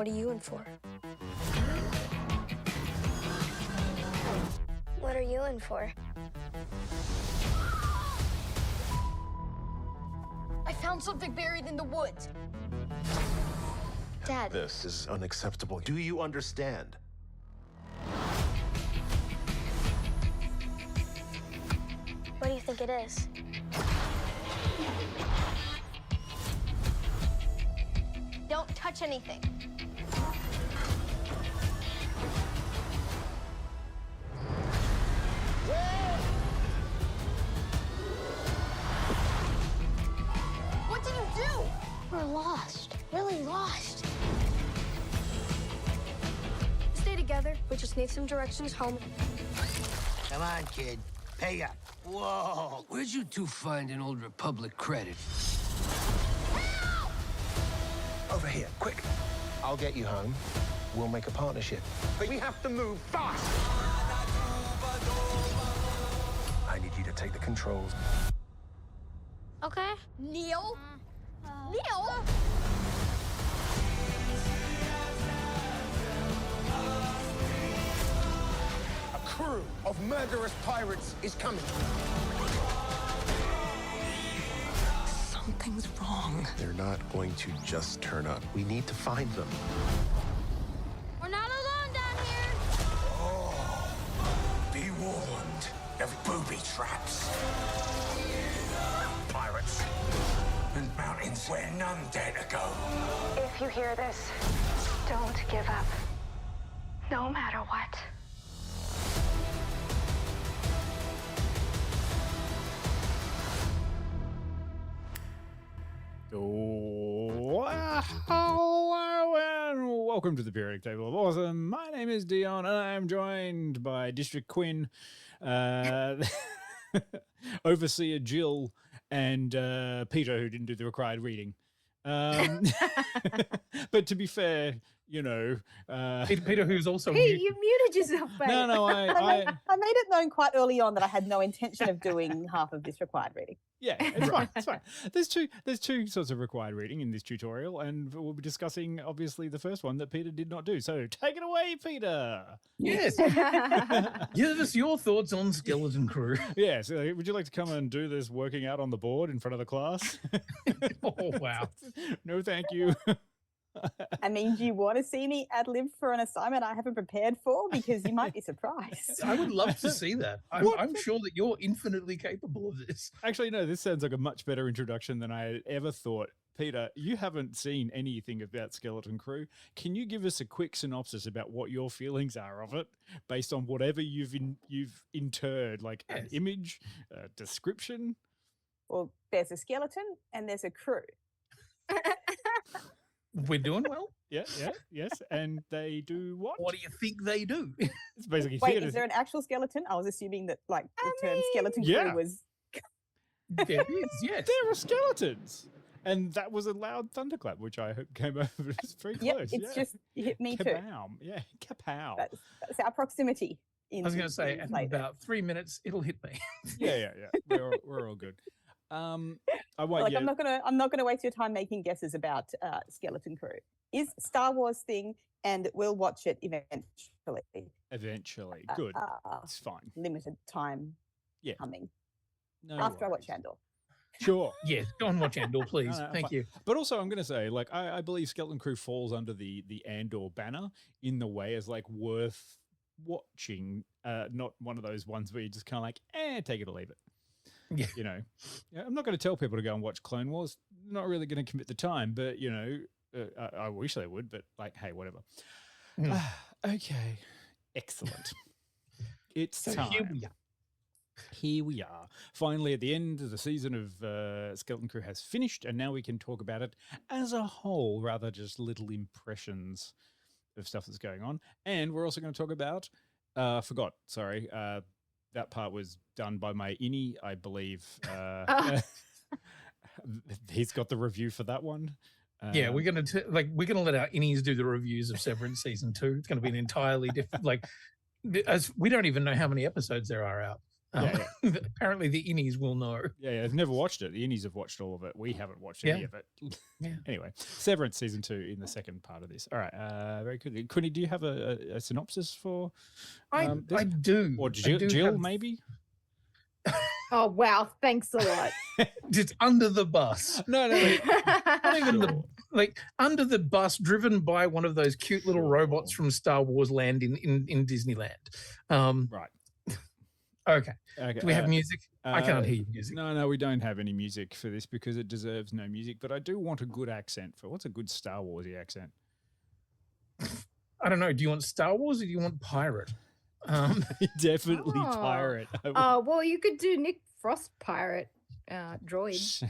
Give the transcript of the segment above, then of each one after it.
What are you in for? What are you in for? I found something buried in the woods. Dad. This is unacceptable. Do you understand? What do you think it is? Don't touch anything. What did you do? We're lost. Really lost. Stay together. We just need some directions home. Come on, kid. Pay up. Whoa. Where'd you two find an old Republic credit? Over here, quick. I'll get you home. We'll make a partnership. But we have to move fast. I need you to take the controls. Okay. Neil? Neil? A crew of murderous pirates is coming. Something's wrong. They're not going to just turn up. We need to find them. We're not alone down here. Be warned of booby traps. Pirates. And mountains where none dare to go. If you hear this, don't give up. No matter what. Hello and welcome to the Periodic Table of Awesome. My name is Dion and I am joined by District Quinn, Overseer Jill, and Peter, who didn't do the required reading. But to be fair, you know, Peter, who's also Hey, you muted yourself, mate. No, I made it known quite early on that I had no intention of doing half of this required reading. yeah, it's fine. It's fine. There's two sorts of required reading in this tutorial, and we'll be discussing obviously the first one that Peter did not do. So take it away, Peter. Yes. Give us your thoughts on Skeleton Crew. Yeah, so would you like to come and do this working out on the board in front of the class? Oh wow. No, thank you. I mean, do you want to see me ad-lib for an assignment I haven't prepared for? Because you might be surprised. I would love to see that. I'm sure that you're infinitely capable of this. Actually, no, this sounds like a much better introduction than I ever thought. Peter, you haven't seen anything about Skeleton Crew. Can you give us a quick synopsis about what your feelings are of it, based on whatever you've interred, like an image, a description? Well, there's a skeleton and there's a crew. We're doing well. Yes, and they do what? What do you think they do? It's basically Wait, theater. is there an actual skeleton? I was assuming that, like, the term skeleton crew was... There is, yes. There are skeletons. And that was a loud thunderclap, which I hope came over. It's very close. It's just hit me too. Kapow. Yeah, kapow. That's our proximity. I was going to say, in about 3 minutes, it'll hit me. Yeah. We're all good. I won't. Like, I'm not gonna waste your time making guesses about Skeleton Crew. Is Star Wars thing, and we'll watch it eventually. Eventually, good. It's fine. Limited time coming. No after worries. I watch Andor. Sure. Yes, go and watch Andor, please. Thank fine. you. But also, I'm going to say, like, I believe Skeleton Crew falls under the Andor banner in the way as like worth watching. Not one of those ones where you just kind of like, take it or leave it. Yeah. You know, I'm not going to tell people to go and watch Clone Wars. Not really going to commit the time, but you know, I wish they would. But like, hey, whatever. Okay, excellent. It's time. Here we are. Finally, at the end of the season of Skeleton Crew has finished, and now we can talk about it as a whole, rather just little impressions of stuff that's going on. And we're also going to talk about. That part was done by my Innie, I believe. He's got the review for that one. Yeah, we're gonna let our Innies do the reviews of Severance season 2. It's going to be an entirely different. As we don't even know how many episodes there are out. Apparently, the Innies will know. Yeah, I've never watched it. The Innies have watched all of it. We haven't watched any of it. Yeah. Anyway, Severance season 2 in the second part of this. All right, very good. Quinny, do you have a synopsis for I do. Or I do Jill have- maybe? Oh, wow. Thanks a lot. Just under the bus. No. Not even Sure. under the bus, driven by one of those cute little robots from Star Wars Land in Disneyland. Right. Okay. Okay. Do we have music? I can't hear music. No, we don't have any music for this because it deserves no music. But I do want a good accent for what's a good Star Warsy accent? I don't know. Do you want Star Wars or do you want pirate? Definitely Oh. pirate. Well, you could do Nick Frost pirate droid. Just-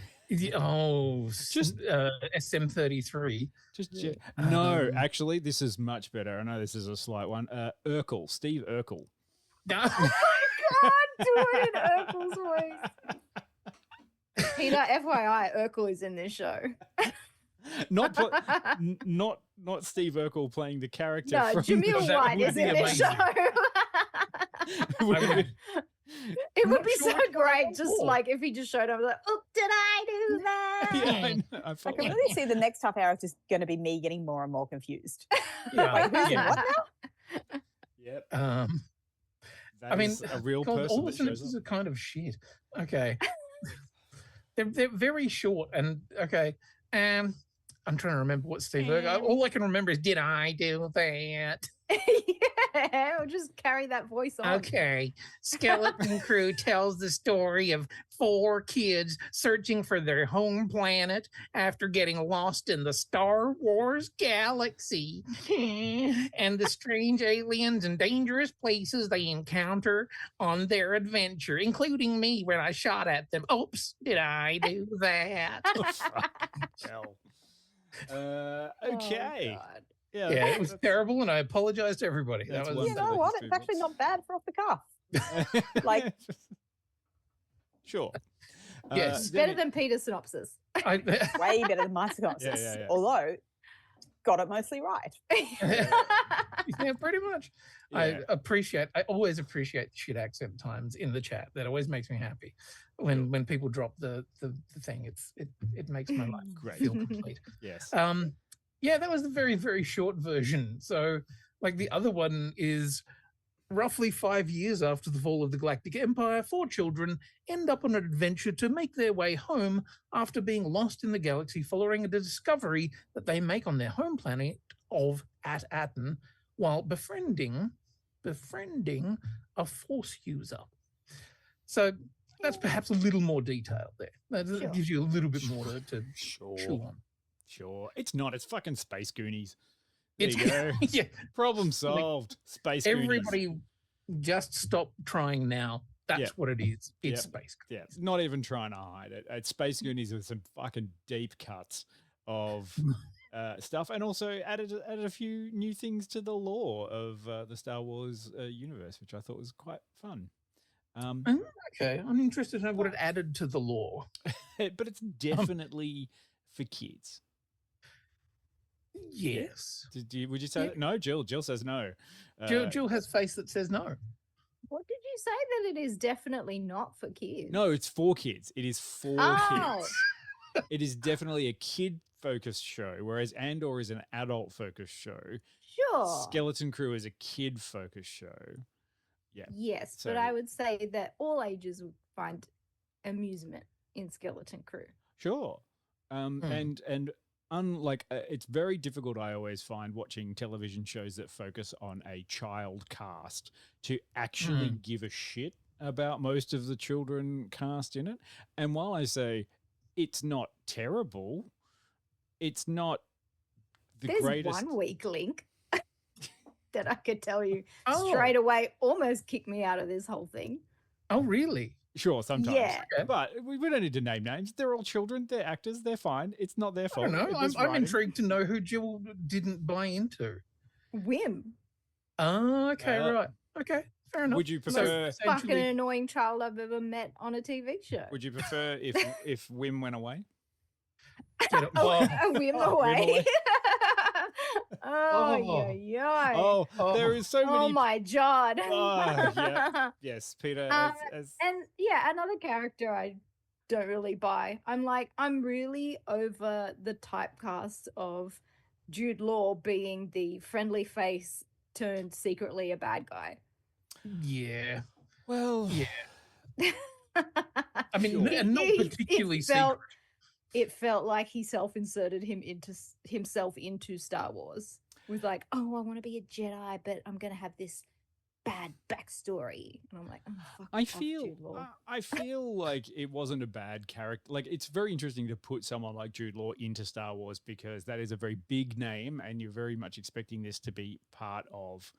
SM-33. No, actually, this is much better. I know this is a slight one. Urkel, Steve Urkel. No. God, do it in Urkel's voice. Peter, FYI, Urkel is in this show. Not Steve Urkel playing the character. No, from Jameel that White would is be in this show. amazing. It would not be sure so what great, that's just for. like if he just showed up like, oh, did I do that? Yeah, I know. I I felt can like- really see the next half hour is just going to be me getting more and more confused. Yeah. Wait, who's in Yeah. what now? Yep. I mean, is a real God, person all the that shows synopses up. are kind of shit. Okay. they're very short and okay. I'm trying to remember what Steve Urkel. All I can remember is, did I do that? Yeah, we'll just carry that voice on. Okay. Skeleton Crew tells the story of 4 kids searching for their home planet after getting lost in the Star Wars galaxy and the strange aliens and dangerous places they encounter on their adventure, including me when I shot at them. Oops, did I do that? Hell. Oh, Okay. God. Yeah, Yeah, it was that's- terrible, and I apologize to everybody. That That's was one You for know the what? history It's actually books. not bad for off the cuff. Like- sure. Yes. It's better than Peter's synopsis. I, Way better than my synopsis. yeah. Although, got it mostly right. yeah, pretty much. Yeah. I always appreciate the shit accent times in the chat. That always makes me happy. When people drop the thing, it makes my life Great. feel complete. Yes. Yeah, that was the very, very short version. So like the other one is roughly 5 years after the fall of the Galactic Empire, 4 children end up on an adventure to make their way home after being lost in the galaxy following a discovery that they make on their home planet of At-Aten while befriending a Force user. So that's perhaps a little more detail there. That Sure. gives you a little bit more to Sure. chew on. Sure. It's not. It's fucking Space Goonies. There It's you go. yeah. Problem solved. Space Goonies. Everybody just stop trying now. That's Yeah. what it is. It's Yeah. space. Yeah, it's not even trying to hide it. It's Space Goonies with some fucking deep cuts of stuff, and also added a few new things to the lore of the Star Wars universe, which I thought was quite fun. Okay, I'm interested to know what it added to the lore. But it's definitely for kids. Yes. Would you say that? No? Jill says no. Jill has face that says no. What did you say that it is definitely not for kids? No, it's for kids. It is for Oh. kids. It is definitely a kid-focused show, whereas Andor is an adult-focused show. Sure. Skeleton Crew is a kid-focused show. Yeah. Yes, So- but I would say that all ages would find amusement in Skeleton Crew. Sure. And unlike it's very difficult, I always find, watching television shows that focus on a child cast to actually give a shit about most of the children cast in it. And while I say it's not terrible, it's not the There's greatest. one weak link that I could tell you Oh. straight away almost kicked me out of this whole thing. Oh, really? Sure, sometimes. Yeah. Okay. But we don't need to name names. They're all children. They're actors. They're fine. It's not their I fault. don't know. It was I'm writing. intrigued to know who Jill didn't buy into. Whim. Oh, okay, right. Okay, fair enough. Would you So prefer? Fucking essentially- annoying child I've ever met on a TV show. Would you prefer if Wim went away? Get it- Oh, oh, a whim Oh, whim away. away. oh, Oh. yeah, yeah. Oh, Oh, there is so many. Oh my god. Oh, yeah. Yes, Peter. And yeah, another character I don't really buy. I'm really over the typecast of Jude Law being the friendly face turned secretly a bad guy. Yeah. Well, yeah. I mean, and not particularly secret. It felt like he self-inserted himself into Star Wars. With like, oh, I want to be a Jedi, but I'm gonna have this bad backstory, and I'm like, oh, fuck I off, feel Jude Law. I feel like it wasn't a bad character. Like, it's very interesting to put someone like Jude Law into Star Wars because that is a very big name, and you're very much expecting this to be part of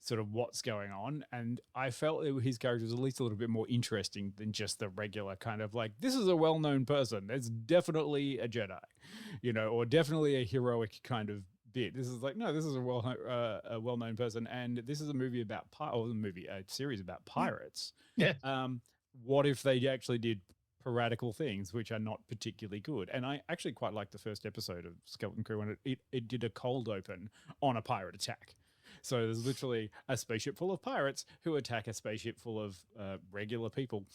sort of what's going on. And I felt his character was at least a little bit more interesting than just the regular kind of like, this is a well-known person. There's definitely a Jedi, or definitely a heroic kind of bit. This is like, no, this is a well-known person, and this is a movie about a series about pirates. Yeah. What if they actually did piratical things, which are not particularly good? And I actually quite liked the first episode of Skeleton Crew when it did a cold open on a pirate attack. So there's literally a spaceship full of pirates who attack a spaceship full of regular people.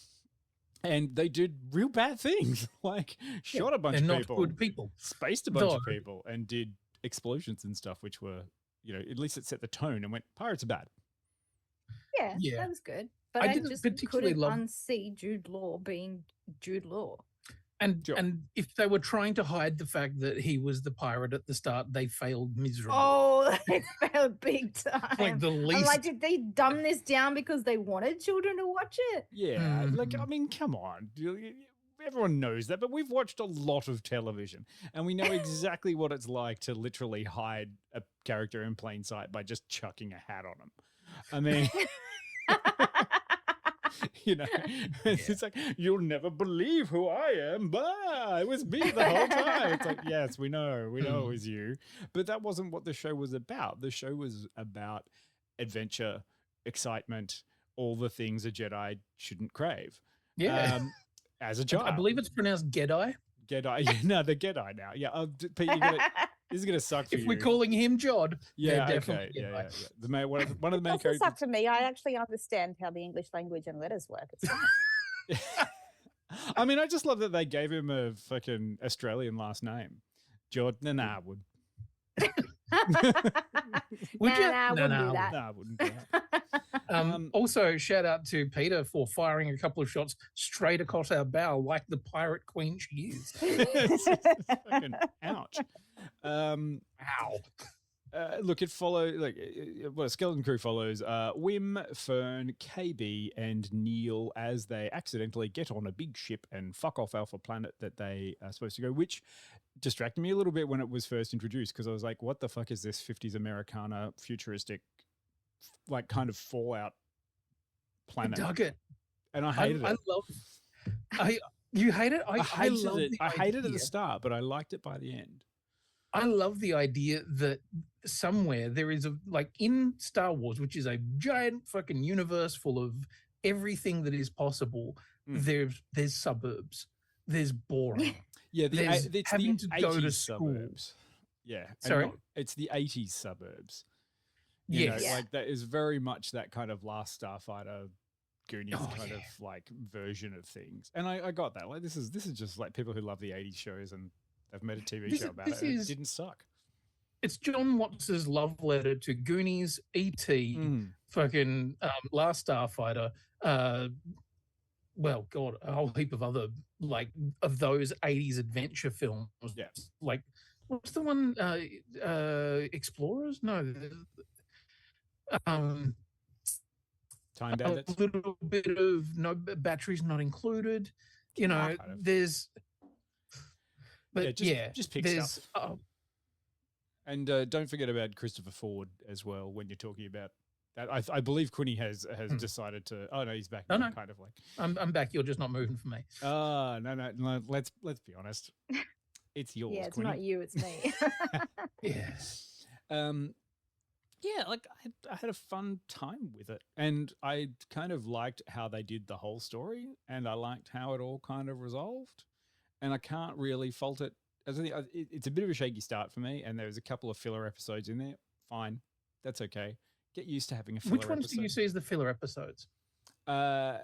And they did real bad things, like shot a bunch of people. Not good people. Spaced a bunch of people and did explosions and stuff, which were, at least it set the tone and went, pirates are bad. Yeah, that was good. But I just couldn't unsee Jude Law being Jude Law. And if they were trying to hide the fact that he was the pirate at the start, they failed miserably. Oh, they failed big time. Like the least. I'm like, did they dumb this down because they wanted children to watch it? Yeah, like, I mean, come on. Everyone knows that, but we've watched a lot of television and we know exactly what it's like to literally hide a character in plain sight by just chucking a hat on them. I mean... it's like, you'll never believe who I am, but it was me the whole time. It's like, yes, we know it was you, but that wasn't what the show was about. The show was about adventure, excitement, all the things a Jedi shouldn't crave. Yeah. As a child, I believe it's pronounced Gedai. Gedai. Yeah, no, the Gedai now. Yeah, Pete, this is gonna suck for you. If we're calling him Jod, yeah, definitely. Okay, yeah. The main, one of the main Doesn't characters. suck for me. I actually understand how the English language and letters work. It's fine. I mean, I just love that they gave him a fucking Australian last name, Jod. Nah, I would. Would you? I wouldn't do that. Nah, I wouldn't do that. Also, shout out to Peter for firing a couple of shots straight across our bow, like the pirate queen she is. Fucking ouch. Ow. Look, it follows Skeleton Crew follows Wim, Fern, KB, and Neil as they accidentally get on a big ship and fuck off Alpha Planet that they are supposed to go, which distracted me a little bit when it was first introduced because I was like, what the fuck is this 50s Americana futuristic, like, kind of Fallout planet? I dug it. And I hated it. You hate it? I hated it. I hated it at the start, but I liked it by the end. I love the idea that somewhere there is in Star Wars, which is a giant fucking universe full of everything that is possible. There's suburbs. There's boring. Yeah, it's having to go to school. Suburbs. Yeah, sorry, it's the 80s suburbs. Yes, like that is very much that kind of Last Starfighter, Goonies kind of like version of things. And I got that. Like this is just like people who love the 80s shows and they've made a TV show about it. And it didn't suck. It's John Watts's love letter to Goonies, E.T., fucking Last Starfighter. Well, God, a whole heap of other of those 80s adventure films. Yeah, like what's the one? Explorers? No. Time Bandits. A little bit of no batteries not included. There's. But just pick stuff. And don't forget about Christopher Ford as well when you're talking about that. I believe Quinny has decided to. Oh no, he's back. No. Kind of like I'm back. You're just not moving for me. No. Let's be honest. It's yours. Yeah, it's Quinny. not you. It's me. Yes. Yeah, like I had a fun time with it, and I kind of liked how they did the whole story, and I liked how it all kind of resolved, and I can't really fault it. It's a bit of a shaky start for me, and there's a couple of filler episodes in there. Fine, that's okay. Get used to having a filler Which ones do you see as the filler episodes? Do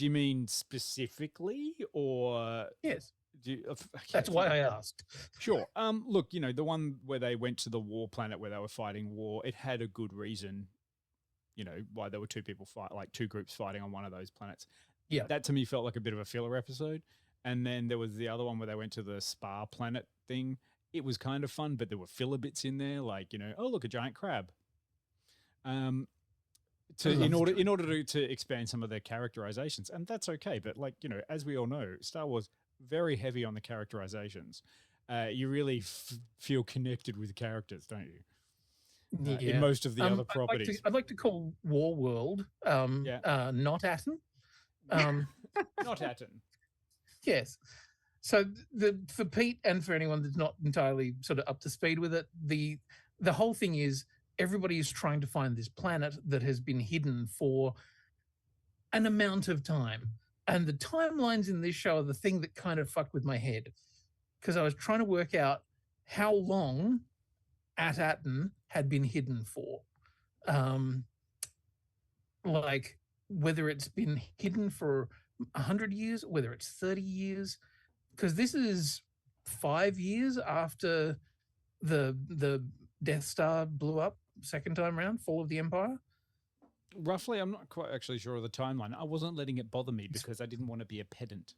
you mean specifically, or Yes. okay, That's why I asked. Sure. Look, the one where they went to the war planet where they were fighting war, it had a good reason, why there were two groups fighting on one of those planets. Yeah. That to me felt like a bit of a filler episode. And then there was the other one where they went to the spa planet thing. It was kind of fun, but there were filler bits in there, like, oh, look, a giant crab. In order to expand some of their characterizations, and that's okay. But as we all know, Star Wars very heavy on the characterizations. You really feel connected with characters, don't you? In most of the other properties. I'd like to call War World not Atten. Not Atten. Yes. So for Pete and for anyone that's not entirely sort of up to speed with it, the whole thing is everybody is trying to find this planet that has been hidden for an amount of time. And the timelines in this show are the thing that kind of fucked with my head, because I was trying to work out how long Atten had been hidden for. Like whether it's been hidden for 100 years, whether it's 30 years, because this is 5 years after the Death Star blew up second time around, Fall of the Empire. Roughly, I'm not quite actually sure of the timeline. I wasn't letting it bother me because I didn't want to be a pedant.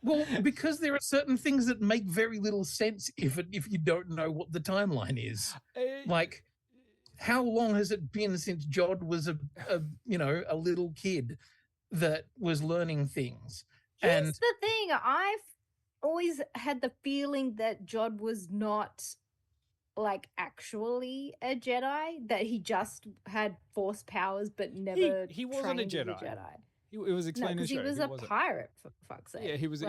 Well, because there are certain things that make very little sense if you don't know what the timeline is. Like, how long has it been since Jod was a little kid that was learning things? Here's the thing. I've always had the feeling that Jod was not actually a Jedi, that he just had Force powers but never he wasn't a trained as Jedi. It was explained in the he show. was a pirate, for fuck's sake. Yeah, he was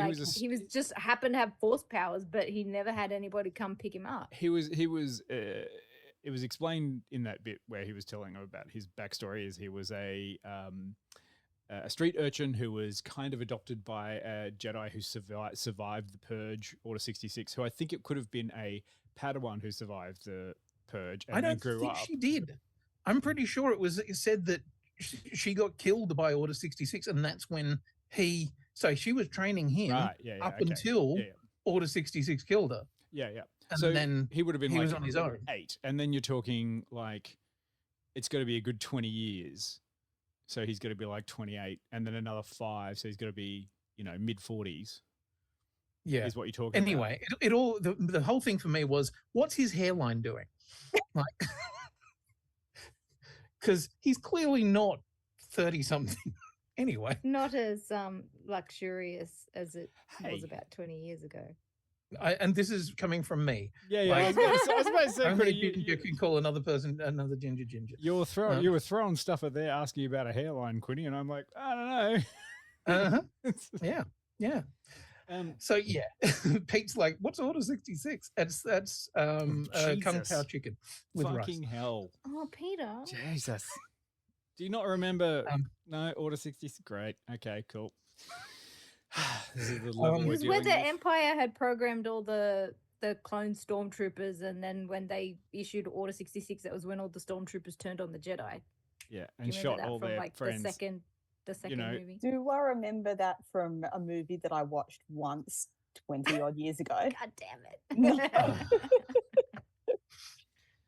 just happened to have Force powers, but he never had anybody come pick him up. It was explained in that bit where he was telling about his backstory. Is he was a street urchin who was kind of adopted by a Jedi who survived the Purge, Order 66, who I think it could have been a Padawan who survived the Purge and then grew up. She did. I'm pretty sure it said that she got killed by Order 66, and that's when she was training him until Order 66 killed her. Yeah, yeah. And so then he would have been he was on his own. 8. And then you're talking it's got to be a good 20 years. So he's going to be 28, and then another 5. So he's going to be, mid 40s. Yeah. Is what you're talking about. Anyway, the whole thing for me was, what's his hairline doing? Because he's clearly not 30-something. Anyway. Not as luxurious as it was about 20 years ago. And this is coming from me. Yeah. I was about to say, only you can call another person another ginger. You were throwing stuff at there, asking you about a hairline, Quinny, and I'm like, I don't know. Yeah. So yeah, Pete's like, "What's Order 66?" That's Kung Pao chicken with fucking rice. hell. Oh, Peter. Jesus. Do you not remember? No, Order 66. Great. Okay, cool. This is the level we're This is where dealing the with. Empire had programmed all the clone stormtroopers, and then when they issued Order 66, that was when all the stormtroopers turned on the Jedi. Yeah, Do you and remember shot that all from their friends. the second movie. Do I remember that from a movie that I watched once 20 odd years ago? God damn it.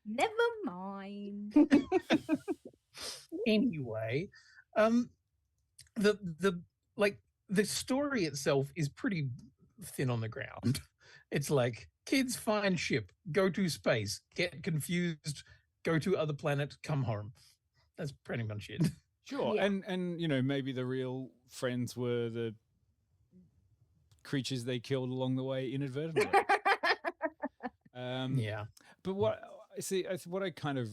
Never mind. Anyway, the story itself is pretty thin on the ground. It's like, kids find ship, go to space, get confused, go to other planet, come home. That's pretty much it. Sure, Yeah. and maybe the real friends were the creatures they killed along the way inadvertently. Yeah. But what I kind of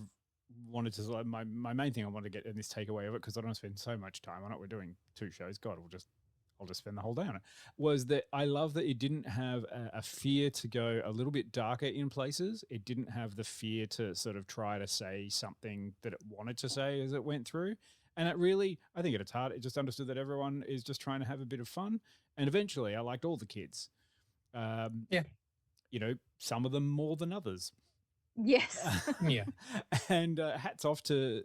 wanted to my main thing I wanted to get in this takeaway of it, because I don't want to spend so much time on it. We're doing 2 shows. God, I'll just spend the whole day on it. Was that I love that it didn't have a fear to go a little bit darker in places. It didn't have the fear to sort of try to say something that it wanted to say as it went through. And it really, I think at its heart, it just understood that everyone is just trying to have a bit of fun. And eventually I liked all the kids. Yeah. some of them more than others. Yes. Yeah. And hats off to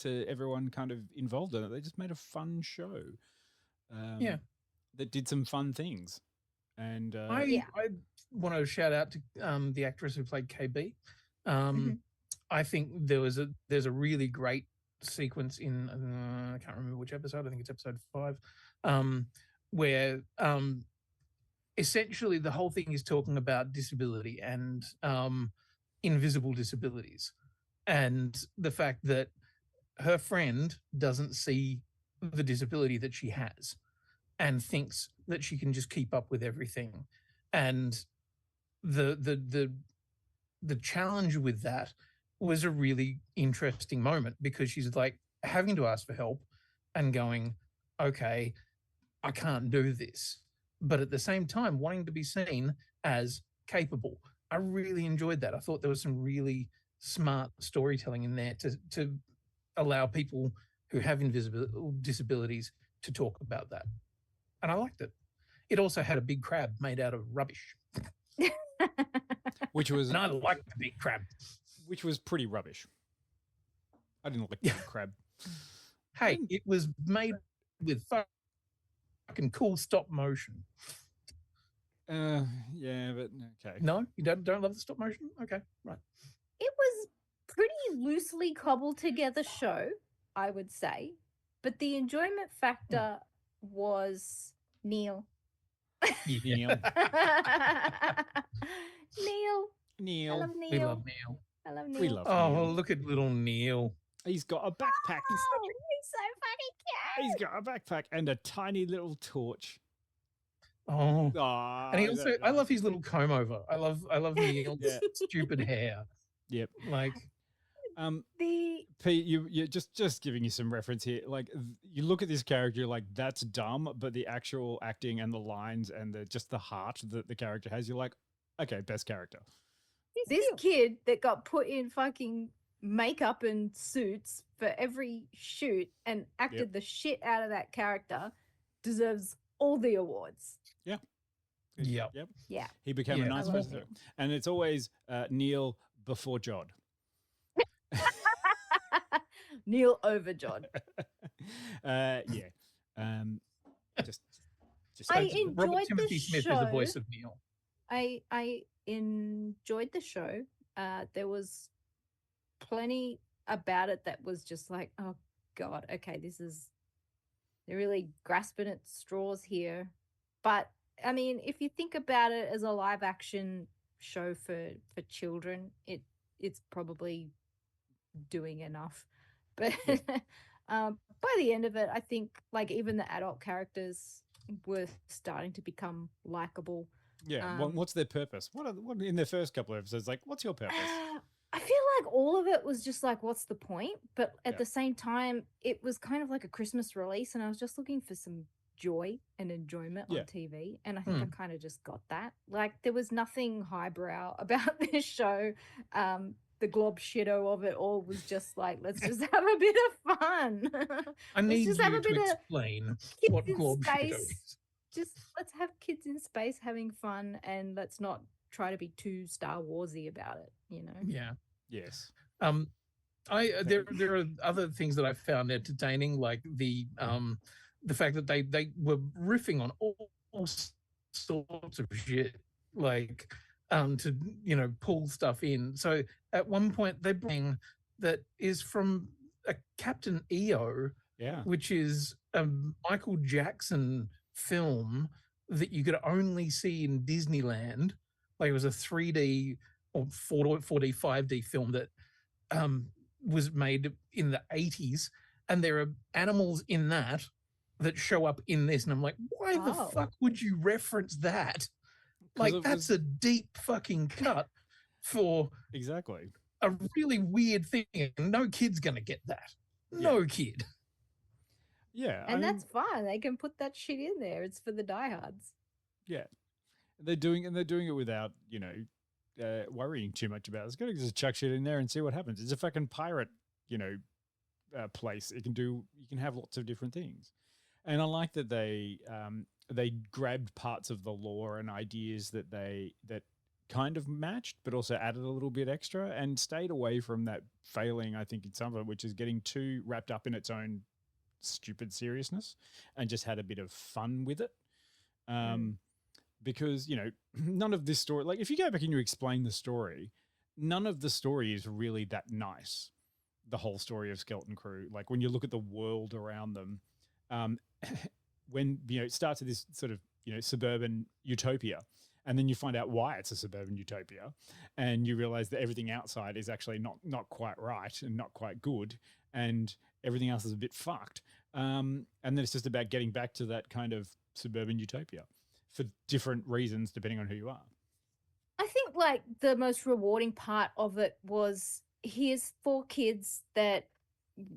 everyone kind of involved in it. They just made a fun show. Yeah. That did some fun things. And I want to shout out to the actress who played KB. I think there's a really great sequence in I can't remember which episode. I think it's episode 5, where essentially the whole thing is talking about disability and invisible disabilities, and the fact that her friend doesn't see the disability that she has and thinks that she can just keep up with everything. And the challenge with that was a really interesting moment, because she's like having to ask for help and going, okay, I can't do this, but at the same time wanting to be seen as capable. I really enjoyed that. I thought there was some really smart storytelling in there to allow people who have invisible disabilities to talk about that. And I liked it. It also had a big crab made out of rubbish. which was And I liked the big crab. which was pretty rubbish. I didn't like the crab. Hey, it was made with fucking cool stop motion. Yeah, but okay. No, you don't love the stop motion? Okay, right. It was pretty loosely cobbled together show, I would say, but the enjoyment factor was Neil. Neil. Neil. I love Neil. We love Neil. I love Neil. We love Oh, Neil. look at little Neil. He's got a backpack. Oh, he's so fucking cute. He's got a backpack and a tiny little torch. Oh, Aw, and he also, I love his little comb over. I love Neil's stupid hair. Yep. Like, Pete, you just giving you some reference here. Like, you look at this character, you're like, that's dumb, but the actual acting and the lines and just the heart that the character has, you're like, okay, best character. This kid that got put in fucking makeup and suits for every shoot and acted the shit out of that character deserves all the awards. Yeah. Yep. Yeah. He became a nice I love person. And it's always Neil before Jod. Neil over Jod. Just I Robert enjoyed Timothy the Smith show. is the voice of Neil. I enjoyed the show. There was plenty about it that was just like, oh God, okay, they're really grasping at straws here. But I mean, if you think about it as a live action show for children, it's probably doing enough. But by the end of it, I think like even the adult characters were starting to become likable. Yeah. What's their purpose? What in their first couple of episodes? Like, what's your purpose? I feel like all of it was just like, what's the point? But at the same time, it was kind of like a Christmas release, and I was just looking for some joy and enjoyment on TV. And I think I kind of just got that. Like, there was nothing highbrow about this show. The glob shitto of it all was just like, let's just have a bit of fun. I need you to explain what glob shitto is. Just let's have kids in space having fun, and let's not try to be too Star Warsy about it, you know? Yeah. Yes. There are other things that I found entertaining, like the fact that they were riffing on all sorts of shit, like to pull stuff in. So at one point they bring that is from a Captain EO, which is a Michael Jackson film that you could only see in Disneyland. Like, it was a 3D or 4D 5D film that was made in the 80s, and there are animals in that show up in this, and I'm like, why the fuck would you reference that? Like, that's a deep fucking cut for exactly a really weird thing, and no kid's gonna get that. No kid. Yeah, and that's fine. They can put that shit in there. It's for the diehards. Yeah, they're doing it without worrying too much about it. It's going to just chuck shit in there and see what happens. It's a fucking pirate, place. You can have lots of different things, and I like that they grabbed parts of the lore and ideas that kind of matched, but also added a little bit extra and stayed away from that failing, I think, in some of it, which is getting too wrapped up in its own stupid seriousness and just had a bit of fun with it. Because, you know, none of this story, like if you go back and you explain the story, none of the story is really that nice. The whole story of Skeleton Crew, like when you look at the world around them, when, you know, it starts at this sort of, you know, suburban utopia, and then you find out why it's a suburban utopia, and you realize that everything outside is actually not quite right and not quite good, and everything else is a bit fucked. And then it's just about getting back to that kind of suburban utopia for different reasons depending on who you are. I think like the most rewarding part of it was here's 4 kids that,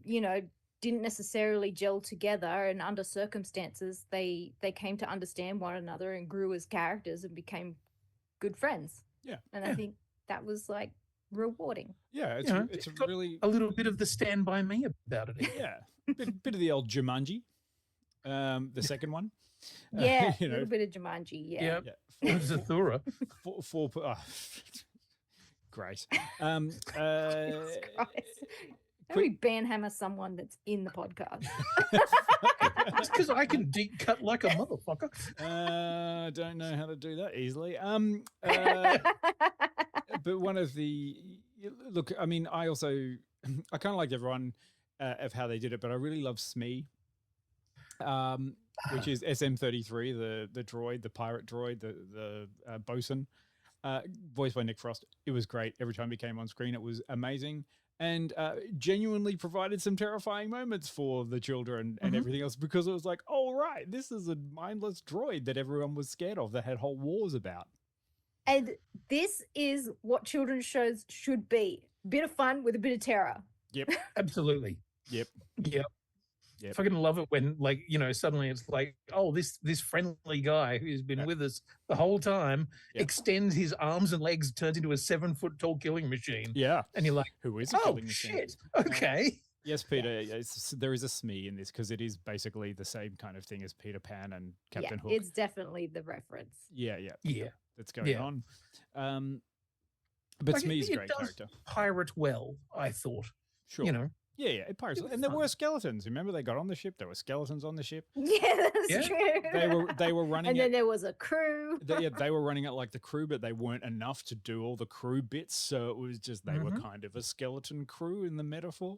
you know, didn't necessarily gel together, and under circumstances they came to understand one another and grew as characters and became good friends. Yeah. And I think that was like rewarding. Yeah, it's, You know, it's got really a little bit of the Stand By Me about it. yeah, bit of the old Jumanji, the second one. Yeah, you a know, little bit of Jumanji. Yeah. Yeah. Zathura. Great. Jesus Christ. How do we banhammer someone that's in the podcast? It's because I can deep cut like a motherfucker. Don't know how to do that easily. But one of the look, I mean, I kind of like everyone of how they did it, but I really love Smee, which is SM-33, the droid, the pirate droid, the bosun, voiced by Nick Frost. It was great every time he came on screen. It was amazing. And genuinely provided some terrifying moments for the children and everything else, because it was like, oh, right, this is a mindless droid that everyone was scared of, that had whole wars about. And this is what children's shows should be. Bit of fun with a bit of terror. Yep. Absolutely. Yep. Yep. Yep. I fucking love it when, like, you know, suddenly it's like, oh, this friendly guy who's been with us the whole time extends his arms and legs, turns into a 7-foot tall killing machine. Yeah. And you're like, who is a oh, killing machine? shit. Okay. Yes, Peter, there is a Smee in this because it is basically the same kind of thing as Peter Pan and Captain Hook. It's definitely the reference. Yeah. That's going on. But Like, Smee's a it great does character. pirate well, I thought. Sure. You know. Yeah, it pirates. It was And there fun. were skeletons. Remember, they got on the ship. There were skeletons on the ship. Yeah, that's true. They were running and then it. there was a crew. They were running it like the crew, but they weren't enough to do all the crew bits. So it was just they were kind of a skeleton crew in the metaphor.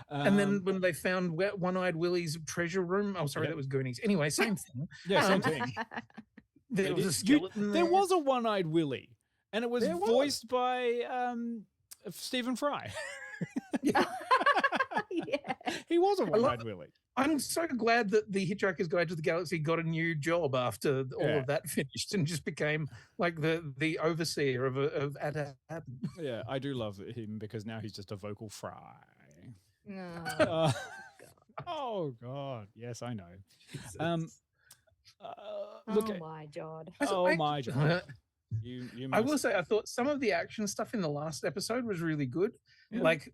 And then when they found One-Eyed Willie's treasure room, oh, sorry, that was Goonies. Anyway, same thing. Yeah, same thing. There was a skeleton there was a One-Eyed Willie, and it was There was. voiced by Stephen Fry. Yeah. He was a love One-Eyed it. Willie. I'm so glad that the Hitchhiker's Guide to the Galaxy got a new job after all of that finished and just became like the overseer of Adam. Yeah, I do love him because now he's just a vocal fry. No. Oh God, yes, I know. Look my God. Oh my God. You I must. will say, I thought some of the action stuff in the last episode was really good. Yeah. Like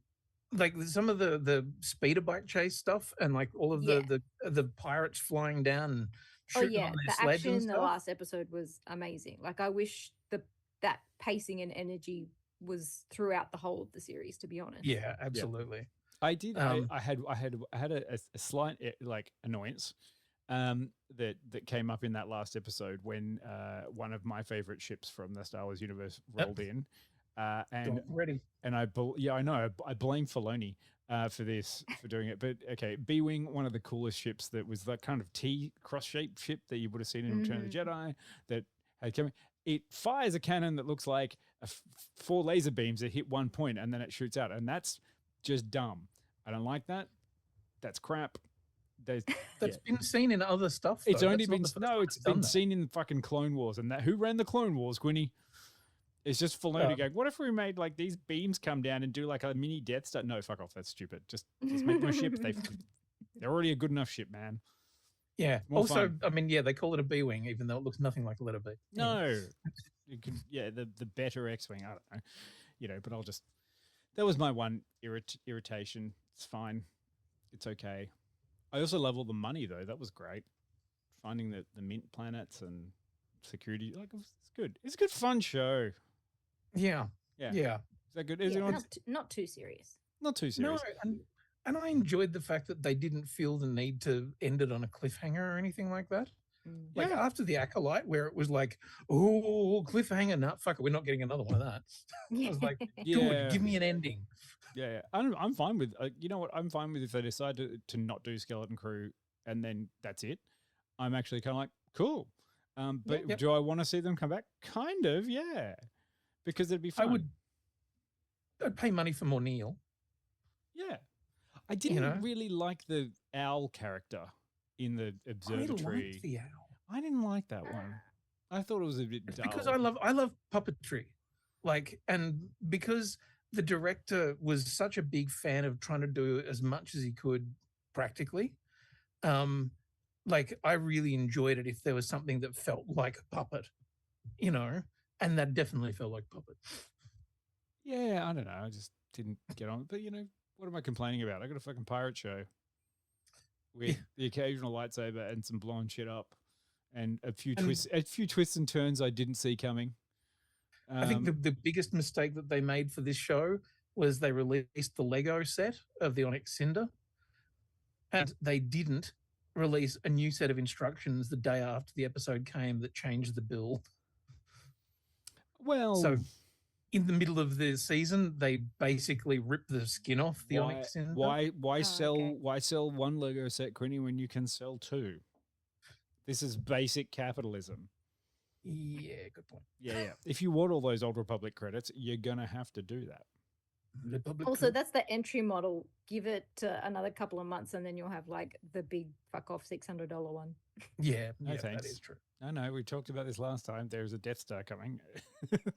some of the speeder bike chase stuff and like all of the pirates flying down and shooting on their The sledge action and in the stuff. last episode was amazing. Like I wish that pacing and energy was throughout the whole of the series, to be honest. Yeah, absolutely. I did. I had a slight like annoyance that came up in that last episode when one of my favorite ships from the Star Wars universe rolled in. And ready. And I know I blame Filoni for doing it. But okay, B-Wing, one of the coolest ships that was that kind of T cross-shaped ship that you would have seen in Return of the Jedi that had come. It fires a cannon that looks like 4 laser beams that hit one point and then it shoots out, and that's just dumb. I don't like that. That's crap. That's been seen in other stuff. It's though. only That's been not the first it's time been it's done seen in fucking Clone Wars, and that who ran the Clone Wars, Quinny? It's just Filoni going, what if we made like these beams come down and do like a mini Death Star? No, fuck off. That's stupid. Just make my ship. They're already a good enough ship, man. that. Yeah. More Also, fun. I mean, yeah, they call it a B-wing, even though it looks nothing like a letter B. No, you could, the better X-wing. I don't know, but I'll just. That was my one irritation. It's fine. It's okay. I also love all the money though. That was great. Finding the mint planets and security, like it's good. It's a good fun show. Yeah. Yeah. Yeah. Is that good? Is Yeah, anyone not too serious. not too No, serious? and I enjoyed the fact that they didn't feel the need to end it on a cliffhanger or anything like that. Like Yeah. after the Acolyte, where it was like, oh, cliffhanger, nah, fuck it, we're not getting another one of that. I was like, Yeah. good, give me an ending. Yeah. I'm fine with. You know what? I'm fine with if they decide to not do Skeleton Crew and then that's it. I'm actually kind of like cool. But Yep. do I want to see them come back? Kind of, yeah. Because it'd be fun. I'd pay money for more Neil. Yeah. I didn't really like the owl character in the observatory. liked the owl. I didn't like that one. I thought it was a bit dull. Because I love puppetry. Like, and because the director was such a big fan of trying to do as much as he could practically, like I really enjoyed it if there was something that felt like a puppet, and that definitely felt like puppet. Yeah, I don't know. I just didn't get on. But what am I complaining about? I got a fucking pirate show with the occasional lightsaber and some blowing shit up, and a few twists and turns I didn't see coming. I think the biggest mistake that they made for this show was they released the Lego set of the Onyx Cinder, and they didn't release a new set of instructions the day after the episode came that changed the build. Well, so in the middle of the season, they basically ripped the skin off the Onyx Cinder. Why sell one Lego set, Quinny, when you can sell two? This is basic capitalism. Yeah, good point. Yeah. If you want all those Old Republic credits, you're gonna have to do that. Also, that's the entry model. Give it another couple of months, and then you'll have like the big fuck off $600 one. Yeah, No, thanks. that is true. I know we talked about this last time. There's a Death Star coming.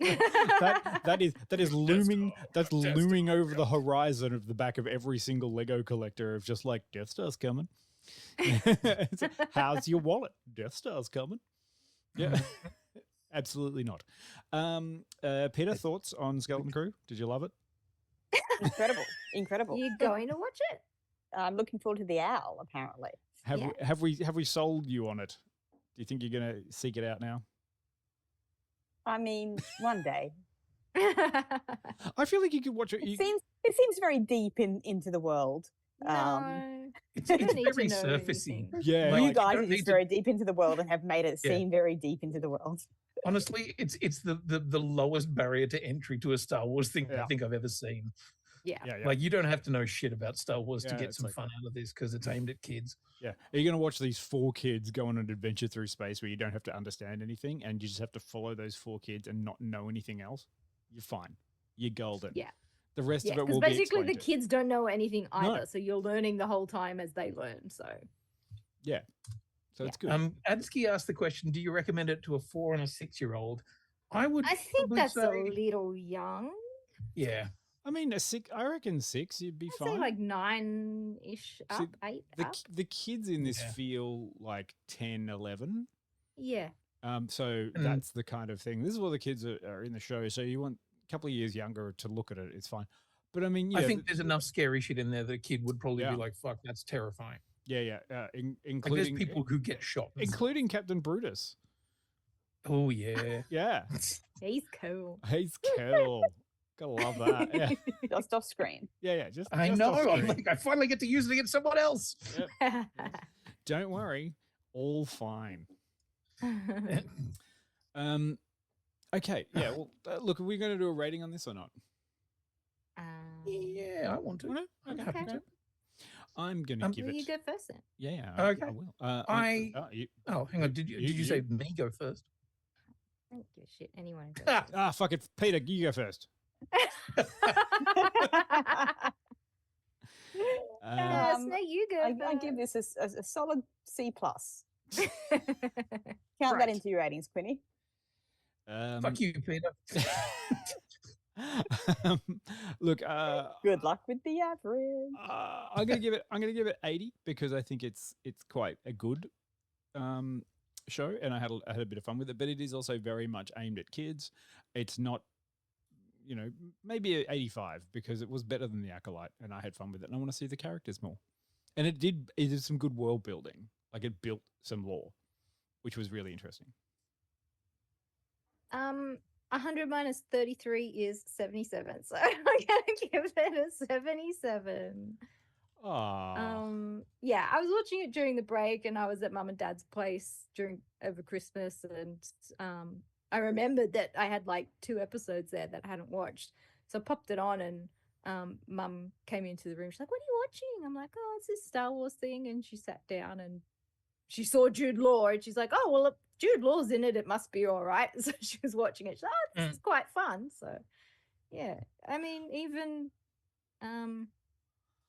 that is looming. That's looming over the horizon of the back of every single Lego collector. Of just like Death Star's coming. How's your wallet? Death Star's coming. Yeah, absolutely not. Peter, thoughts on Skeleton Crew? Did you love it? Incredible. You're going to watch it? I'm looking forward to the owl. Apparently, Have we sold you on it? Do you think you're going to seek it out now? I mean, one day. I feel like you could watch it. It seems very deep into the world. No, it's very surfacey. Yeah, you guys are just very deep into the world and have made it seem very deep into the world. Honestly, it's the lowest barrier to entry to a Star Wars thing I think I've ever seen. Yeah. Like you don't have to know shit about Star Wars to get it's some like- fun out of this because it's aimed at kids. Yeah. Are you going to watch these 4 kids go on an adventure through space where you don't have to understand anything and you just have to follow those 4 kids and not know anything else? You're fine. You're golden. Yeah. The rest of it because will be basically the explained to you. kids don't know anything No. either, so you're learning the whole time as they learn. So Yeah. So it's good. Adsky asked the question, do you recommend it to a 4 and a 6-year-old? I would I think probably that's say, a little young. yeah. I mean, I reckon 6, you'd be I'd fine. say like 9-ish up, See, 8 the, up. the kids in this feel like 10, 11. Yeah. So that's the kind of thing. This is what the kids are in the show. So you want a couple of years younger to look at it. It's fine. But I mean, I think there's enough scary shit in there that a kid would probably be like, fuck, that's terrifying. Yeah. Like Including there's people who get shot. including Captain Brutus. Oh, yeah. Yeah. He's cool. He's cool. Gotta love that. Yeah. Just off screen. Yeah. Just I just know. off I'm screen. like, I finally get to use it against someone else. Don't worry. All fine. Okay. Yeah. Well, look, are we going to do a rating on this or not? Yeah, I want to. Wanna? I'm Okay. happy to. I'm going to give Will it. you go first then? Yeah. Okay. I will. Hang on. Did you say me go first? I don't give a shit. Anyone go. Fuck it. Peter, you go first. Snake, you go. I give this a solid C+. Count Right. that into your ratings, Quinny. Fuck you, Peter. Look, Good luck with the average. I'm gonna give it 80 because I think it's quite a good show, and I had a bit of fun with it. But it is also very much aimed at kids. It's not, maybe a 85 because it was better than the Acolyte, and I had fun with it. And I want to see the characters more. And it did some good world building. Like it built some lore, which was really interesting. 100 minus 33 is 77. So I'm gonna give it a 77. Yeah, I was watching it during the break, and I was at mum and dad's place over Christmas, and I remembered that I had like 2 episodes there that I hadn't watched, so I popped it on, and mum came into the room. She's like, "What are you watching?" I'm like, "Oh, it's this Star Wars thing," and she sat down and she saw Jude Law, and she's like, "Oh, well, if Jude Law's in it, it must be all right." So she was watching it. She's like, "Oh, this is quite fun." So yeah, I mean, even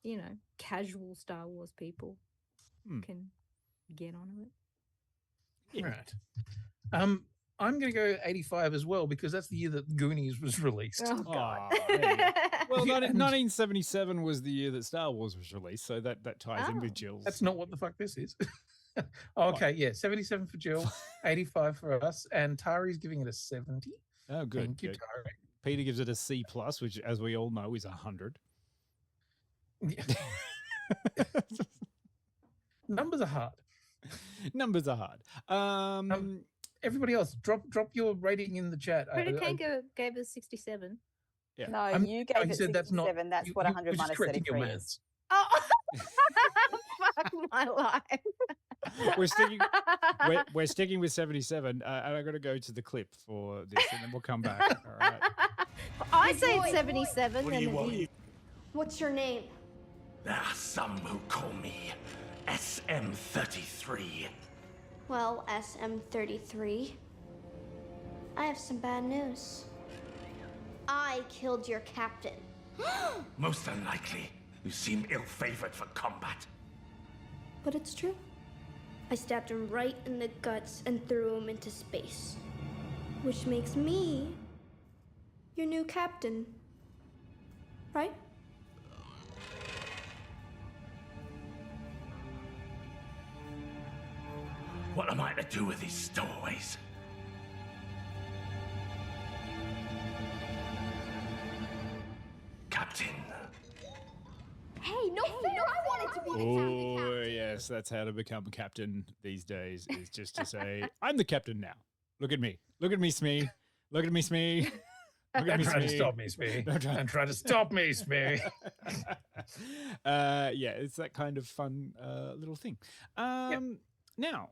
you know, casual Star Wars people can get onto it. Yeah. Right. I'm going to go 85 as well, because that's the year that Goonies was released. Oh, God. Well, 1977 was the year that Star Wars was released, so that ties in with Jill's. That's not what the fuck this is. Okay, yeah, 77 for Jill, 85 for us, and Tari's giving it a 70. Oh, good. Thank you, good. Tari. Peter gives it a C+, which, as we all know, is 100. Numbers are hard. Numbers are hard. Everybody else, drop your rating in the chat. Critter Kanker gave us 67. Yeah. No, you gave it 67. That's what 100 minus 33 is. Oh, fuck my life. We're sticking with 77, and I'm going to go to the clip for this, and then we'll come back. All right. I say it's 77. What do you want? What's your name? There are some who call me SM33. Well, SM33, I have some bad news. I killed your captain. Most unlikely. You seem ill-favored for combat. But it's true. I stabbed him right in the guts and threw him into space. Which makes me your new captain. Right? What am I to do with these stowaways? Captain. Hey, no fair! I wanted to be the captain. Oh, yes, that's how to become a captain these days, is just to say, I'm the captain now. Look at me. Look at me, Smee. Look at me, Smee. Look at me, Try to Smee. stop me, Smee. Don't try to stop me, Smee. Yeah, it's that kind of fun little thing. Now,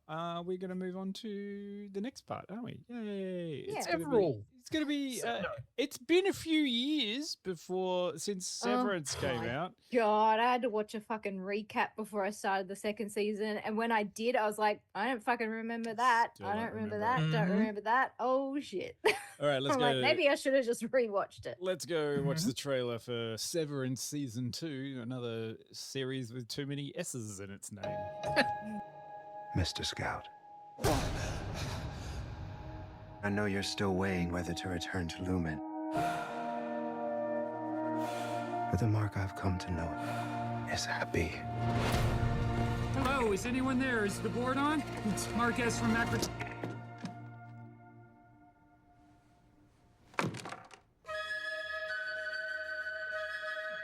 we're going to move on to the next part, aren't we? Yay. Yeah. It's going to be, it's been a few years since Severance came out. God, I had to watch a fucking recap before I started the second season. And when I did, I was like, I don't fucking remember that. Still I don't don't remember remember. that. Don't remember that. Oh, shit. All right, let's I'm go. like, maybe I should have just rewatched it. Let's go watch the trailer for Severance Season 2, another series with too many S's in its name. Mr. Scout. I know you're still weighing whether to return to Lumen. But the mark I've come to know is happy. Hello, is anyone there? Is the board on? It's Marquez from Macro.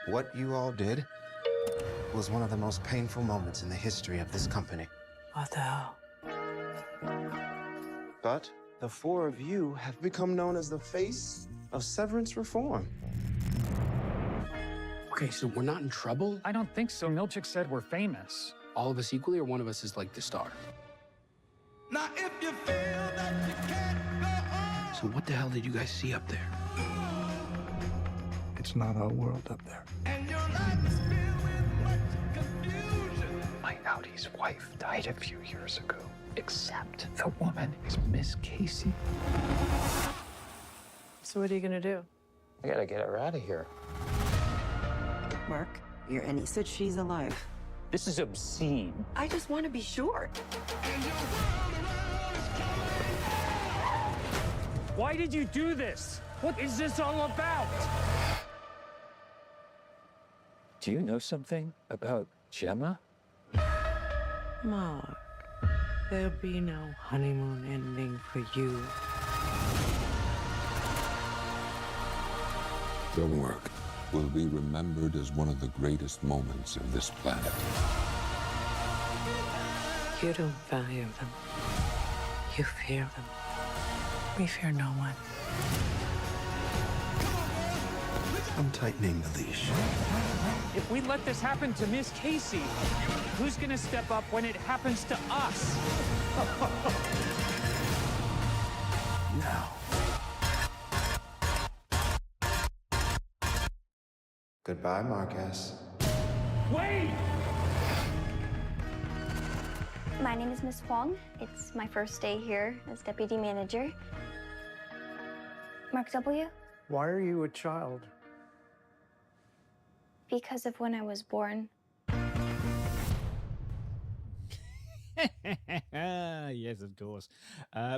What you all did was one of the most painful moments in the history of this company. What the hell? But the 4 of you have become known as the face of Severance reform. Okay, so we're not in trouble? I don't think so. Milchick said we're famous. All of us equally, or one of us is like the star? Now if you feel that you can't go on. So what the hell did you guys see up there? It's not our world up there. And your life is filled with much confusion. My Audi's wife died a few years ago. Except the woman is Miss Casey. So what are you gonna do? I gotta get her out of here. Mark, your Innie said she's alive. This is obscene. I just want to be sure. Why did you do this? What is this all about? Do you know something about Gemma? Mark, there'll be no honeymoon ending for you. Your work will be remembered as one of the greatest moments of this planet. You don't value them. You fear them. We fear no one. I'm tightening the leash. If we let this happen to Miss Casey, who's gonna step up when it happens to us? Now. Goodbye, Marcus. Wait! My name is Miss Huang. It's my first day here as deputy manager. Mark W. Why are you a child? Because of when I was born. Yes, of course.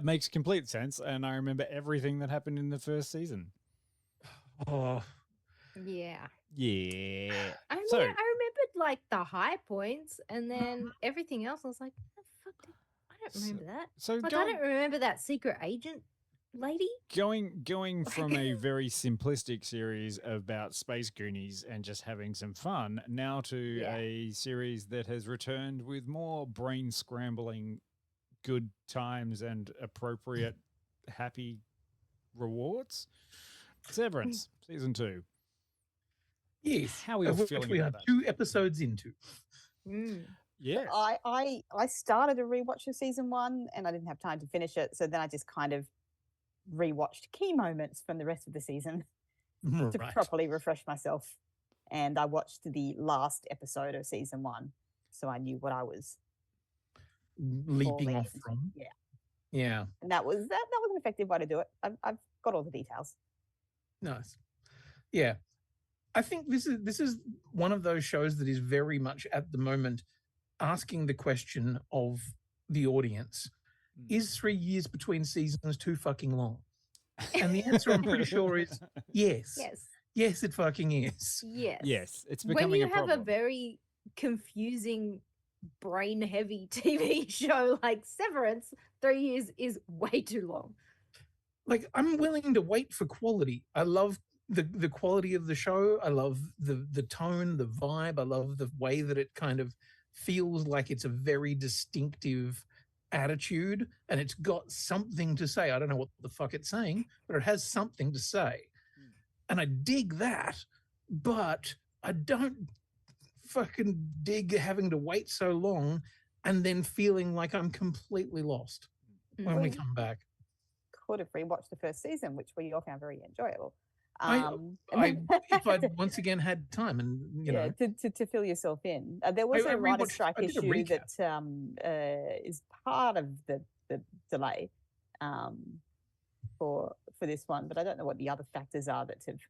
Makes complete sense, and I remember everything that happened in the first season. Oh, Yeah. Yeah. I mean, So- I remembered like the high points, and then everything else. I was like, "Oh, fuck, I don't remember that. so like, go- I don't remember that secret agent lady. Going from a very simplistic series about space goonies and just having some fun now to a series that has returned with more brain scrambling good times and appropriate happy rewards. Severance season 2. yes. How are we of all which feeling we about are that? 2 episodes into. Yes. I started a rewatch of season 1 and I didn't have time to finish it, so then I just kind of rewatched key moments from the rest of the season to Right. properly refresh myself. And I watched the last episode of season 1, so I knew what I was Leaping falling off into. from. Yeah, Yeah. and that was an effective way to do it. I've got all the details. Nice. Yeah. I think this is one of those shows that is very much at the moment asking the question of the audience, is 3 years between seasons too fucking long? And the answer I'm pretty sure is yes. Yes. Yes, it fucking is. Yes. Yes, it's When becoming you a have problem. a very confusing, brain-heavy TV show like Severance, 3 years is way too long. Like, I'm willing to wait for quality. I love the quality of the show. I love the tone, the vibe. I love the way that it kind of feels like it's a very distinctive attitude and it's got something to say. I don't know what the fuck it's saying, but it has something to say. And I dig that, but I don't fucking dig having to wait so long and then feeling like I'm completely lost when we come back. Could have rewatched the first season, which we all found very enjoyable. If I'd once again had time and, you know. to fill yourself in. There was a writer's strike I did a issue recap. that is part of the delay for this one, but I don't know what the other factors are that have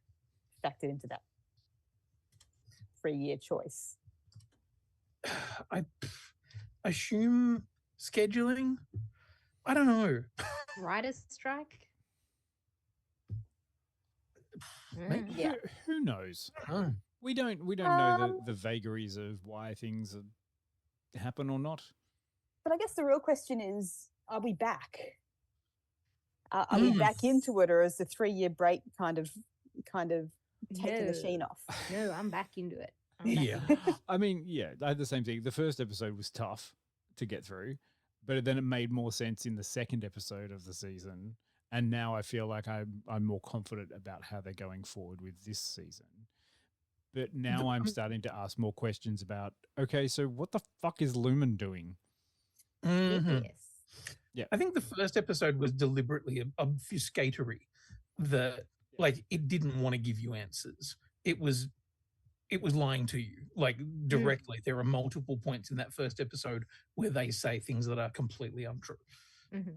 factored into that 3-year choice. I assume scheduling. I don't know. Writer's strike? Who knows? Oh. We don't know the vagaries of why things happen or not. But I guess the real question is, are we back? Are we back into it, or is the 3-year break kind of taking the sheen off? No, I'm back into it. Yeah. I mean, yeah, I had the same thing. The first episode was tough to get through, but then it made more sense in the second episode of the season. And now I feel like I'm more confident about how they're going forward with this season. But now I'm starting to ask more questions about, okay, so what the fuck is Lumen doing? Mhm. Yes. Yeah. I think the first episode was deliberately obfuscatory. Like, it didn't want to give you answers. It was lying to you, like, directly. There are multiple points in that first episode where they say things that are completely untrue.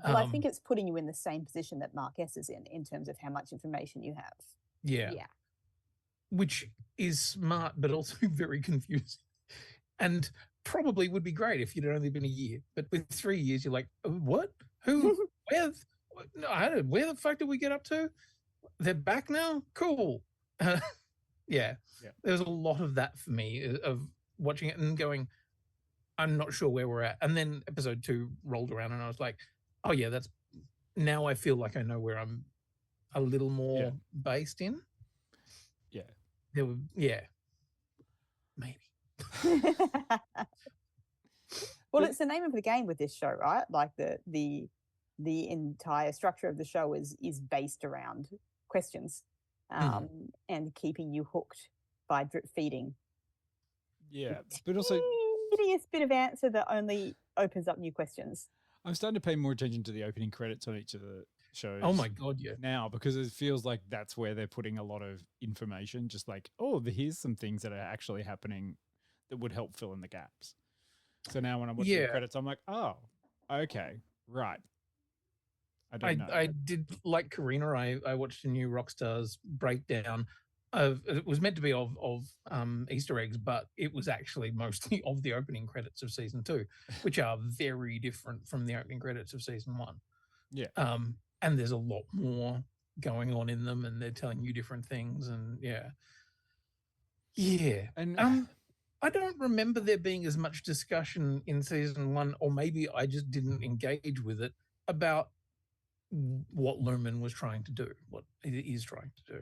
Well, I think it's putting you in the same position that Mark S is in terms of how much information you have. Yeah. Yeah. Which is smart, but also very confusing. And probably would be great if you'd only been a year. But with 3 years, you're like, what? Who? Where? No, where the fuck did we get up to? They're back now? Cool. Yeah. There's a lot of that for me, of watching it and going, I'm not sure where we're at. And then episode 2 rolled around and I was like, oh yeah, now I feel like I know where I'm a little more based in. Yeah. Maybe. Well, it's the name of the game with this show, right? Like the entire structure of the show is based around questions. and keeping you hooked by drip feeding. Yeah, but also Tedious bit of answer that only opens up new questions. I'm starting to pay more attention to the opening credits on each of the shows. Oh my God, yeah. Now, because it feels like that's where they're putting a lot of information, just like, oh, here's some things that are actually happening that would help fill in the gaps. So now when I'm watching the credits, I'm like, oh, okay, right. I don't know. I did, like Karina, I watched a new Rockstars breakdown of, it was meant to be of Easter eggs, but it was actually mostly of the opening credits of season 2, which are very different from the opening credits of season 1. Yeah. And there's a lot more going on in them, and they're telling you different things, and yeah. And I don't remember there being as much discussion in season 1, or maybe I just didn't engage with it, about what Lumen was trying to do, what it is trying to do.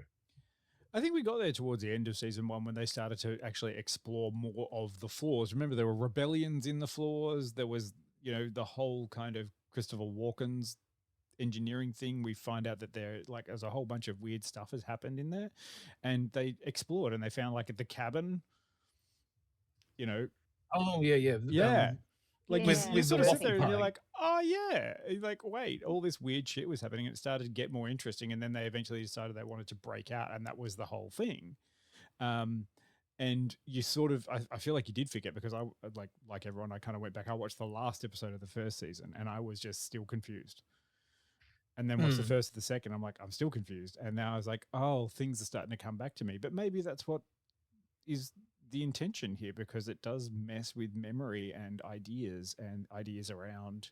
I think we got there towards the end of season 1 when they started to actually explore more of the flaws. Remember, there were rebellions in the flaws. There was, the whole kind of Christopher Walken's engineering thing. We find out that there's a whole bunch of weird stuff has happened in there, and they explored and they found like at the cabin, Oh yeah. You sort of sit there and you're like, oh yeah, you're like, wait, all this weird shit was happening, and it started to get more interesting, and then they eventually decided they wanted to break out, and that was the whole thing. And you sort of, I feel like you did forget, because I like everyone, I kind of went back. I watched the last episode of the first season, and I was just still confused. And then watched the first of the second, I'm like, I'm still confused. And now I was like, oh, things are starting to come back to me. But maybe that's what is the intention here, because it does mess with memory and ideas around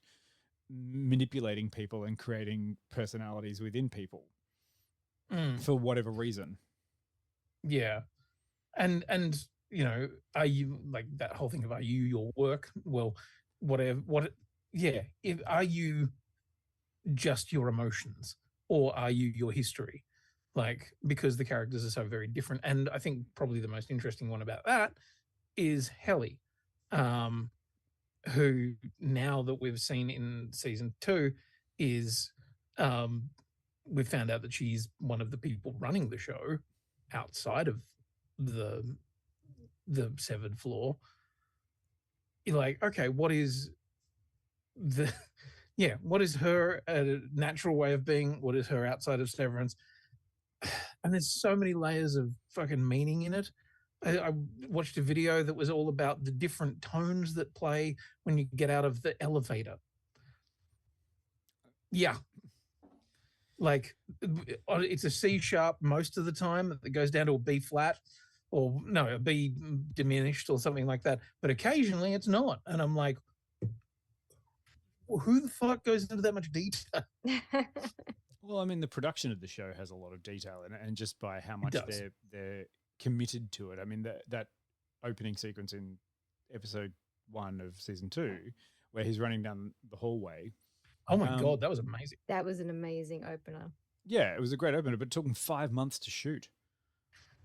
manipulating people and creating personalities within people for whatever reason. Yeah. And are you, like that whole thing of, are you your work? Well, are you just your emotions, or are you your history? Like, because the characters are so very different. And I think probably the most interesting one about that is Helly, who, now that we've seen in season 2, is we've found out that she's one of the people running the show outside of the severed floor. You're like, okay, what is her natural way of being? What is her outside of Severance? And there's so many layers of fucking meaning in it. I watched a video that was all about the different tones that play when you get out of the elevator. Yeah. Like, it's a C sharp most of the time. It goes down to a B flat, or no, a B diminished or something like that. But occasionally it's not. And I'm like, well, who the fuck goes into that much detail? Well, I mean, the production of the show has a lot of detail in it, and just by how much they're committed to it. I mean, that opening sequence in episode 1 of season 2, where he's running down the hallway. Oh my God, that was amazing. That was an amazing opener. Yeah, it was a great opener, but it took them 5 months to shoot.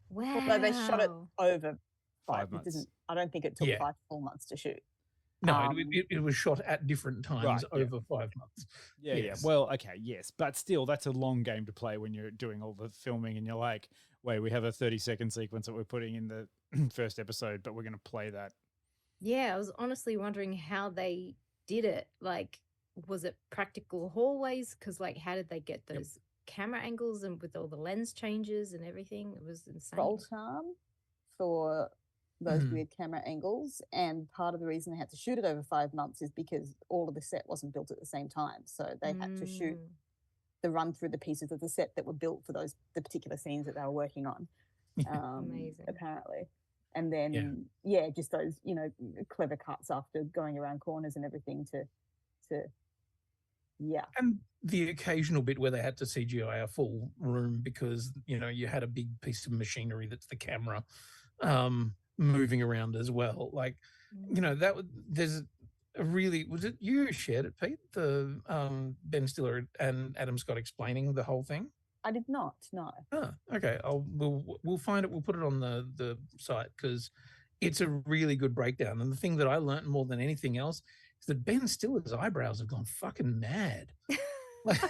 Wow. Although they shot it over 5 months. I don't think it took 5 full months to shoot. No, it was shot at different times over 5 months. Yeah, yes. Well, okay, yes. But still, that's a long game to play when you're doing all the filming and you're like, wait, we have a 30-second sequence that we're putting in the first episode, but we're going to play that. Yeah, I was honestly wondering how they did it. Like, was it practical hallways? Because, like, how did they get those camera angles and with all the lens changes and everything? It was insane. Roll charm for those weird camera angles, and part of the reason they had to shoot it over 5 months is because all of the set wasn't built at the same time, so they had to shoot the run through the pieces of the set that were built for the particular scenes that they were working on. Amazing, apparently. And then just those clever cuts after going around corners and everything to and the occasional bit where they had to CGI a full room because you had a big piece of machinery that's the camera moving around as well. Like, there's a really, was it you who shared it, Pete? The Ben Stiller and Adam Scott explaining the whole thing? I did not, no. Oh, okay. We'll find it. We'll put it on the site because it's a really good breakdown. And the thing that I learned more than anything else is that Ben Stiller's eyebrows have gone fucking mad. Like,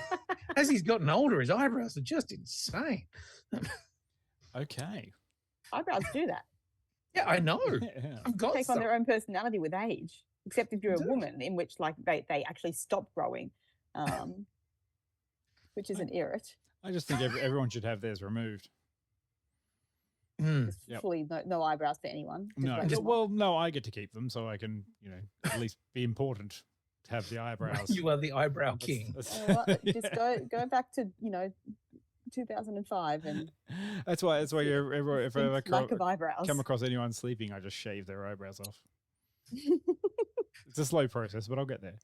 as he's gotten older, his eyebrows are just insane. Okay. Eyebrows do that. Yeah, I know. Yeah. I've got Take on some. their own personality with age, except if you're a woman, in which like they actually stop growing, which is an irrit. I just think everyone should have theirs removed. Just fully no eyebrows for anyone. No, I get to keep them, so I can, at least be important to have the eyebrows. You are the eyebrow king. Just go back to 2005 and That's why if I ever lack of eyebrows. come across anyone sleeping, I just shave their eyebrows off. It's a slow process, but I'll get there.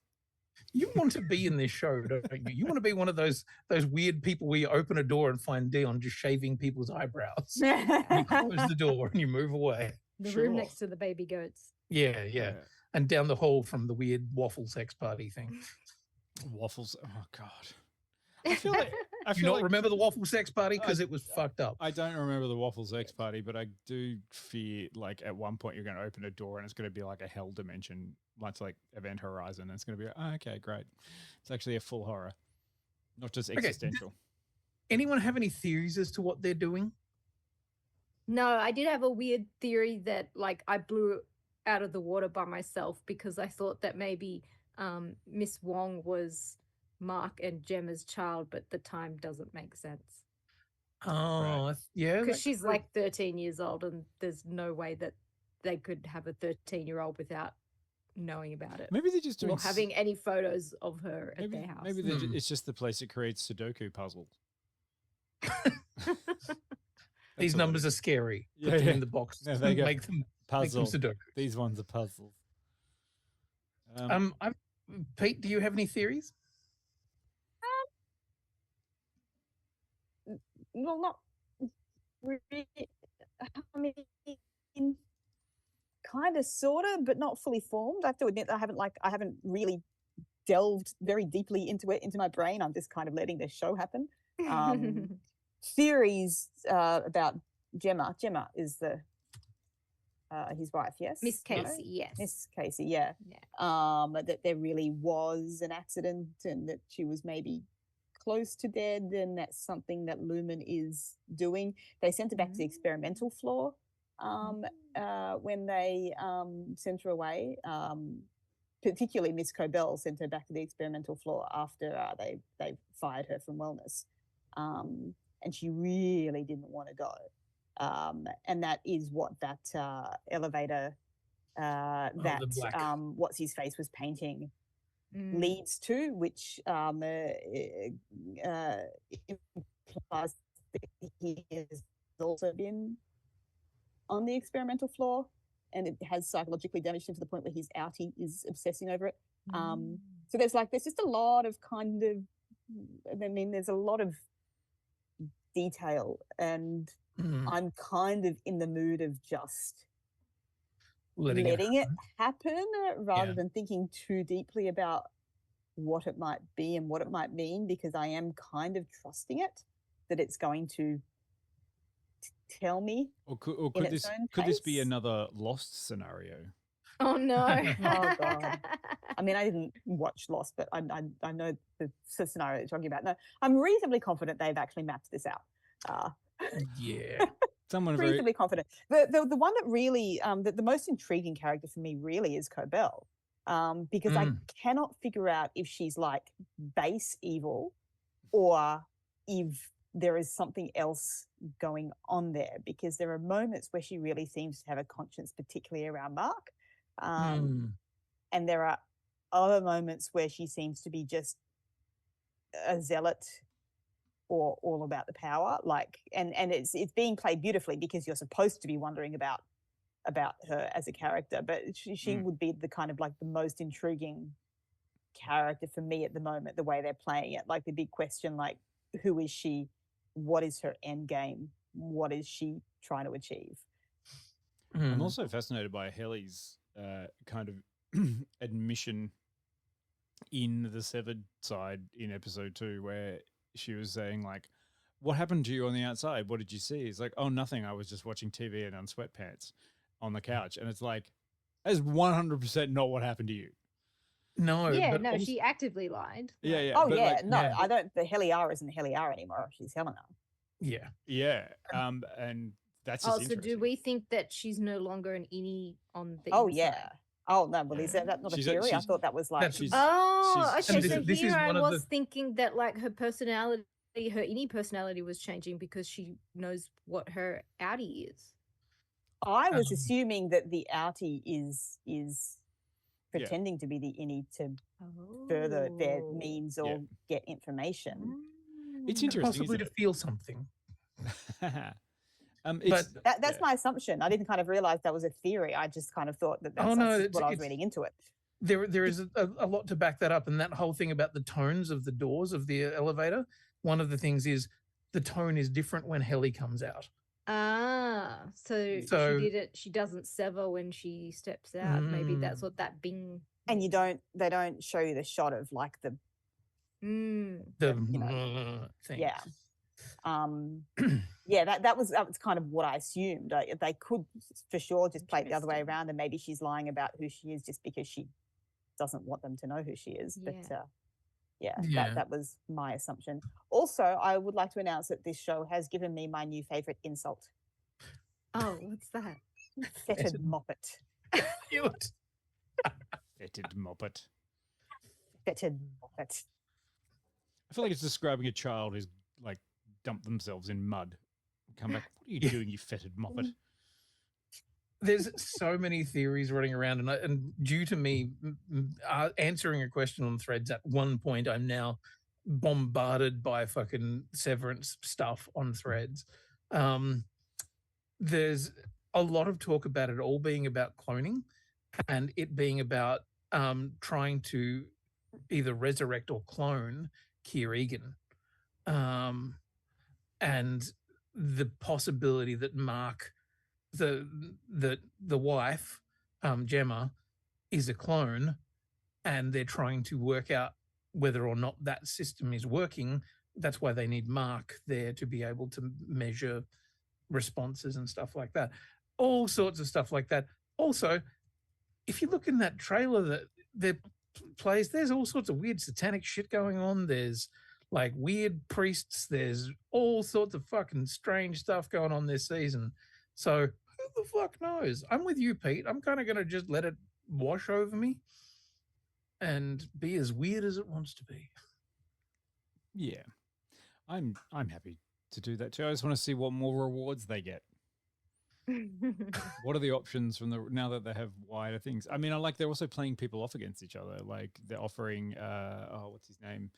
You want to be in this show, don't you? You want to be one of those weird people where you open a door and find Dion just shaving people's eyebrows. You close the door and you move away. The room next to the baby goats. Yeah. And down the hall from the weird waffle sex party thing. Waffles. Oh God. I feel like Do you not remember the waffle sex party because it was fucked up? I don't remember the waffle sex party, but I do fear like at one point you're going to open a door and it's going to be like a hell dimension, much like Event Horizon. And it's going to be okay, great. It's actually a full horror, not just existential. Anyone have any theories as to what they're doing? No, I did have a weird theory that like I blew out of the water by myself because I thought that maybe Miss Wong was Mark and Gemma's child, but the time doesn't make sense. Oh, yeah. Because she's like 13 years old and there's no way that they could have a 13-year-old without knowing about it. Maybe they're just doing or having any photos of her at their house. Maybe it's just the place that creates Sudoku puzzles. These numbers are scary. Put them in the box. Yeah, they make them puzzle. Sudoku. These ones are puzzles. Pete, do you have any theories? Well, not really. I mean, kind of, sort of, but not fully formed. I have to admit, I haven't really delved very deeply into my brain. I'm just kind of letting this show happen. Theories about Gemma. Gemma is his wife, yes? Miss Casey, yes. Miss Casey, yeah. That there really was an accident and that she was maybe close to dead, and that's something that Lumen is doing. They sent her back to the experimental floor when they sent her away. Particularly Miss Cobell sent her back to the experimental floor after they fired her from wellness. And she really didn't want to go. And that is what that elevator what's his face was painting leads to, which implies that he has also been on the experimental floor, and it has psychologically damaged him to the point where he's out. He is obsessing over it. So there's just a lot of there's a lot of detail, and I'm kind of in the mood of just letting it happen rather than thinking too deeply about what it might be and what it might mean, because I am kind of trusting it that it's going to tell me. Or could this be another Lost scenario? Oh no! Oh god! I mean, I didn't watch Lost, but I know the scenario you're talking about. No, I'm reasonably confident they've actually mapped this out. Yeah. Someone reasonably confident. The one that really the most intriguing character for me really is Cobell, because I cannot figure out if she's like base evil or if there is something else going on there, because there are moments where she really seems to have a conscience, particularly around Mark, and there are other moments where she seems to be just a zealot or all about the power, and it's being played beautifully because you're supposed to be wondering about her as a character, but she would be the kind of like the most intriguing character for me at the moment, the way they're playing it, like the big question, like who is she, what is her end game, what is she trying to achieve. I'm also fascinated by Helly's kind of admission in the Severed side in episode 2, where she was saying like, what happened to you on the outside? What did you see? It's like, oh, nothing. I was just watching TV and on sweatpants on the couch. And it's like, that's 100% not what happened to you. No. Yeah, no, she actively lied. Yeah, yeah. Oh, yeah. I don't, the Helly R isn't Helly R anymore. She's Helena. Yeah. Yeah. And that's Oh, just so interesting. do we think that she's no longer an Innie on the Oh inside? yeah. Oh no, well, is that not a theory? I thought that was like. Oh, okay. this- So this is here I one of was the- thinking that like her personality, her Innie personality was changing because she knows what her outie is. I was assuming that the outie is pretending to be the Innie to further their means or get information. It's interesting, Possibly isn't to feel something. It's, That's my assumption. I didn't kind of realize that was a theory. I just kind of thought that that's just what I was reading into it. There is a lot to back that up, and that whole thing about the tones of the doors of the elevator. One of the things is the tone is different when Helly comes out. Ah, so she did it. She doesn't sever when she steps out. Maybe that's what that bing. And they don't show you the shot of like the Mm. Thing. yeah. Yeah, that was kind of what I assumed. They could for sure just play it the other way around, and maybe she's lying about who she is just because she doesn't want them to know who she is. But that was my assumption. Also, I would like to announce that this show has given me my new favorite insult. Oh, what's that? Fetid moppet. Cute. Fetid moppet. Fetid moppet. I feel like it's describing a child who's like dumped themselves in mud. Come back. What are you doing, you fetid moppet? There's so many theories running around, and due to me answering a question on Threads at one point, I'm now bombarded by fucking Severance stuff on Threads. There's a lot of talk about it all being about cloning, and it being about trying to either resurrect or clone Keir Egan, and the possibility that Mark, the wife, Gemma, is a clone, and they're trying to work out whether or not that system is working. That's why they need Mark there to be able to measure responses and stuff like that. All sorts of stuff like that. Also, if you look in that trailer that plays, there's all sorts of weird satanic shit going on. There's like weird priests. There's all sorts of fucking strange stuff going on this season. So who the fuck knows? I'm with you, Pete. I'm kind of going to just let it wash over me and be as weird as it wants to be. Yeah. I'm happy to do that too. I just want to see what more rewards they get. What are the options from now that they have wider things? I mean, I like they're also playing people off against each other. Like they're offering what's his name?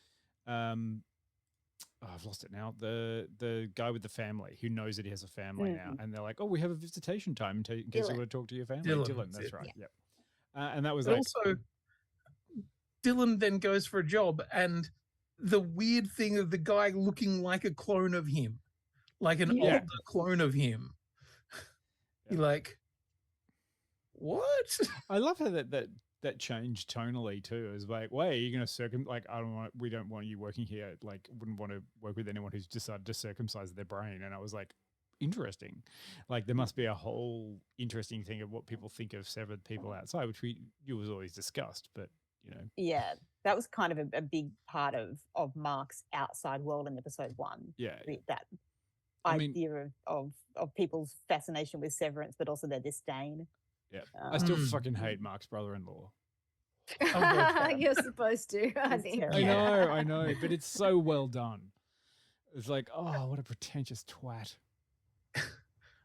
I've lost it now. The guy with the family who knows that he has a family now, and they're like, "Oh, we have a visitation time in case you want to talk to your family." Dylan, that's right. Yep. And that was But like, also, Dylan then goes for a job, and the weird thing of the guy looking like a clone of him, like an older clone of him. You're like, what? I love how that changed tonally too. It was like, wait, you're gonna we don't want you working here. Like, wouldn't want to work with anyone who's decided to circumcise their brain. And I was like, interesting. Like, there must be a whole interesting thing of what people think of severed people outside, which you was always discussed, but you know. Yeah, that was kind of a big part of Mark's outside world in episode 1. Yeah, that idea of people's fascination with Severance, but also their disdain. Yeah, I still fucking hate Mark's brother-in-law. You're supposed to, honey. I know, but it's so well done. It's like, oh, what a pretentious twat.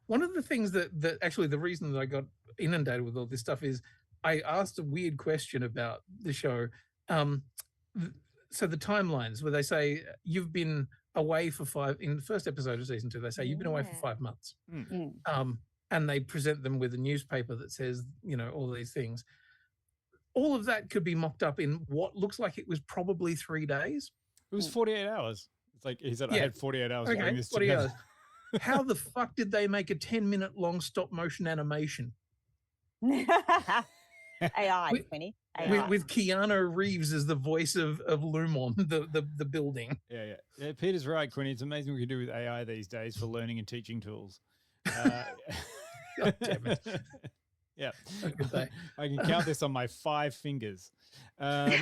One of the things that actually the reason that I got inundated with all this stuff is I asked a weird question about the show. So the timelines where they say you've been away for in the first episode of season 2, they say you've been away for 5 months. And they present them with a newspaper that says, all these things. All of that could be mocked up in what looks like it was probably 3 days. It was 48 hours. It's like he said, I had 48 hours doing this 48 together. hours. How the fuck did they make a 10-minute long stop motion animation? AI, Quinny. With Keanu Reeves as the voice of Lumon, the building. Yeah. Peter's right, Quinny. It's amazing what we can do with AI these days for learning and teaching tools. God damn it. Yeah. Okay. I can count this on my 5 fingers. Yeah.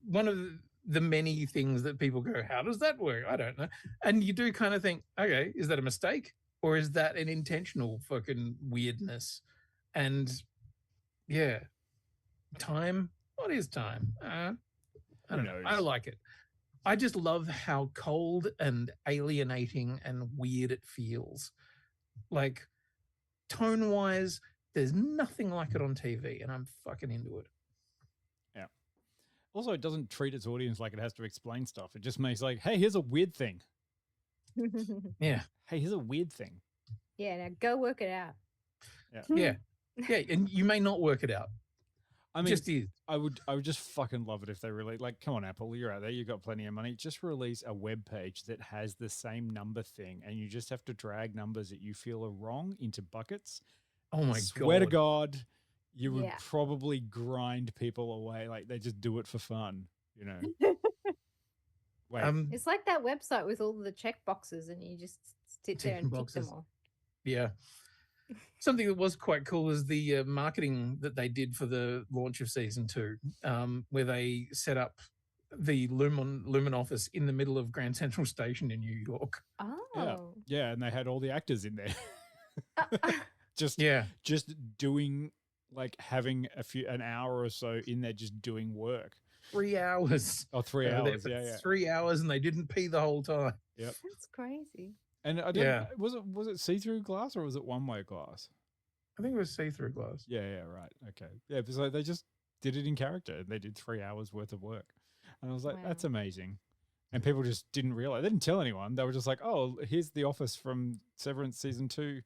One of the many things that people go, how does that work? I don't know. And you do kind of think, okay, is that a mistake? Or is that an intentional fucking weirdness? And yeah, time. What is time? I don't know. I like it. I just love how cold and alienating and weird it feels. Like, tone-wise, there's nothing like it on TV, and I'm fucking into it. Yeah. Also, it doesn't treat its audience like it has to explain stuff. It just makes like, hey, here's a weird thing. Yeah. Hey, here's a weird thing. Yeah, now go work it out. Yeah. Yeah. Yeah, and you may not work it out. I mean, just is. I would just fucking love it if they really like. Come on, Apple, you're out there. You've got plenty of money. Just release a web page that has the same number thing, and you just have to drag numbers that you feel are wrong into buckets. Oh my Swear to God. God, you would Yeah. probably grind people away. Like they just do it for fun, you know. Wait, It's like that website with all the check boxes, and you just sit there and tick them all. Yeah. Something that was quite cool is the marketing that they did for the launch of season 2, where they set up the Lumen office in the middle of Grand Central Station in New York. Oh. yeah, and they had all the actors in there. just doing like having an hour or so in there just doing work. 3 hours. Oh, 3 They were there hours. for Yeah. 3 hours, and they didn't pee the whole time. Yep. That's crazy. And I don't, was it see-through glass or was it one-way glass? I think it was see-through glass. Yeah, right. Okay. Yeah, so they just did it in character. They did 3 hours worth of work. And I was like, that's amazing. And people just didn't realize. They didn't tell anyone. They were just like, oh, here's the office from Severance season 2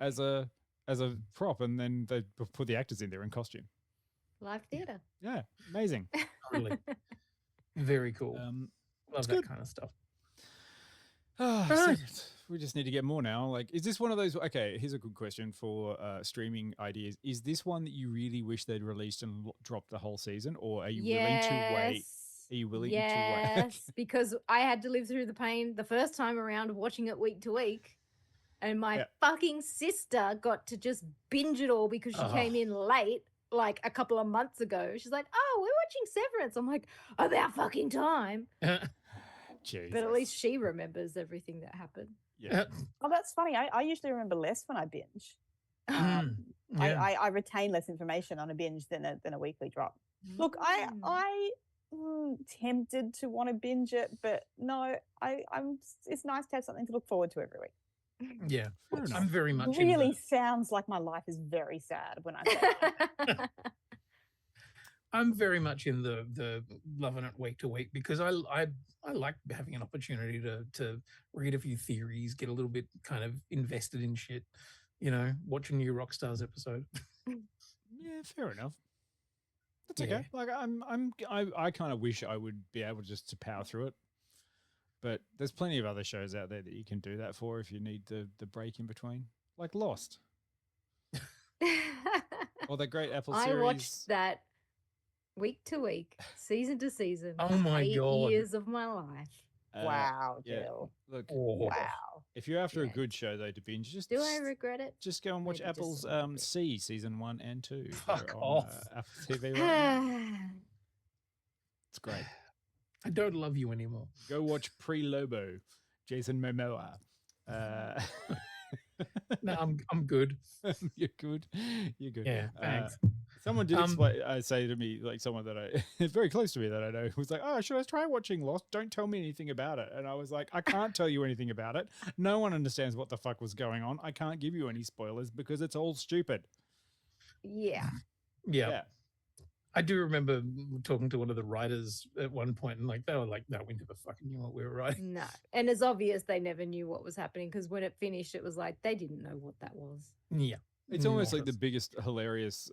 as a prop. And then they put the actors in there in costume. Live theater. Yeah, amazing. Totally. Very cool. Love that good. kind of stuff. So we just need to get more now. Like, is this one of those? Okay, here's a good question for streaming ideas. Is this one that you really wish they'd released and dropped the whole season, or are you willing to wait? Are you willing to wait? Yes, because I had to live through the pain the first time around watching it week to week, and my fucking sister got to just binge it all because she came in late, like a couple of months ago. She's like, "Oh, we're watching Severance." I'm like, "About fucking time." Jesus. But at least she remembers everything that happened. Yeah. Oh, that's funny. I usually remember less when I binge. I retain less information on a binge than a weekly drop. Look, I'm tempted to want to binge it, but no, I'm. It's nice to have something to look forward to every week. Yeah, I'm very much really sounds like my life is very sad when I say that. I'm very much in the loving it week to week because I like having an opportunity to read a few theories, get a little bit kind of invested in shit, you know, watch a new Rockstars episode. Yeah, fair enough. That's okay. Like I kind of wish I would be able just to power through it, but there's plenty of other shows out there that you can do that for if you need the break in between, like Lost, or that great Apple series. I watched that week to week, season to season. Oh my 8 God. years of my life. Wow, yeah. Jill. Look, Wow. if you're after a good show though to binge, just Do I regret it? just go and watch Maybe just Apple's a little bit. C season 1 and 2. Fuck They're off. on, Apple TV right now. It's great. I don't love you anymore. Go watch Pre-Lobo, Jason Momoa. No, I'm good. You're good. You're good. Yeah, thanks. Someone did say to me, like someone that I very close to me that I know, was like, "Oh, should I try watching Lost? Don't tell me anything about it." And I was like, "I can't tell you anything about it. No one understands what the fuck was going on. I can't give you any spoilers because it's all stupid." Yeah. Yeah. I do remember talking to one of the writers at one point, and like they were like, "No, we never fucking knew what we were writing." No. And it's obvious they never knew what was happening because when it finished, it was like they didn't know what that was. Yeah. It's almost like the biggest hilarious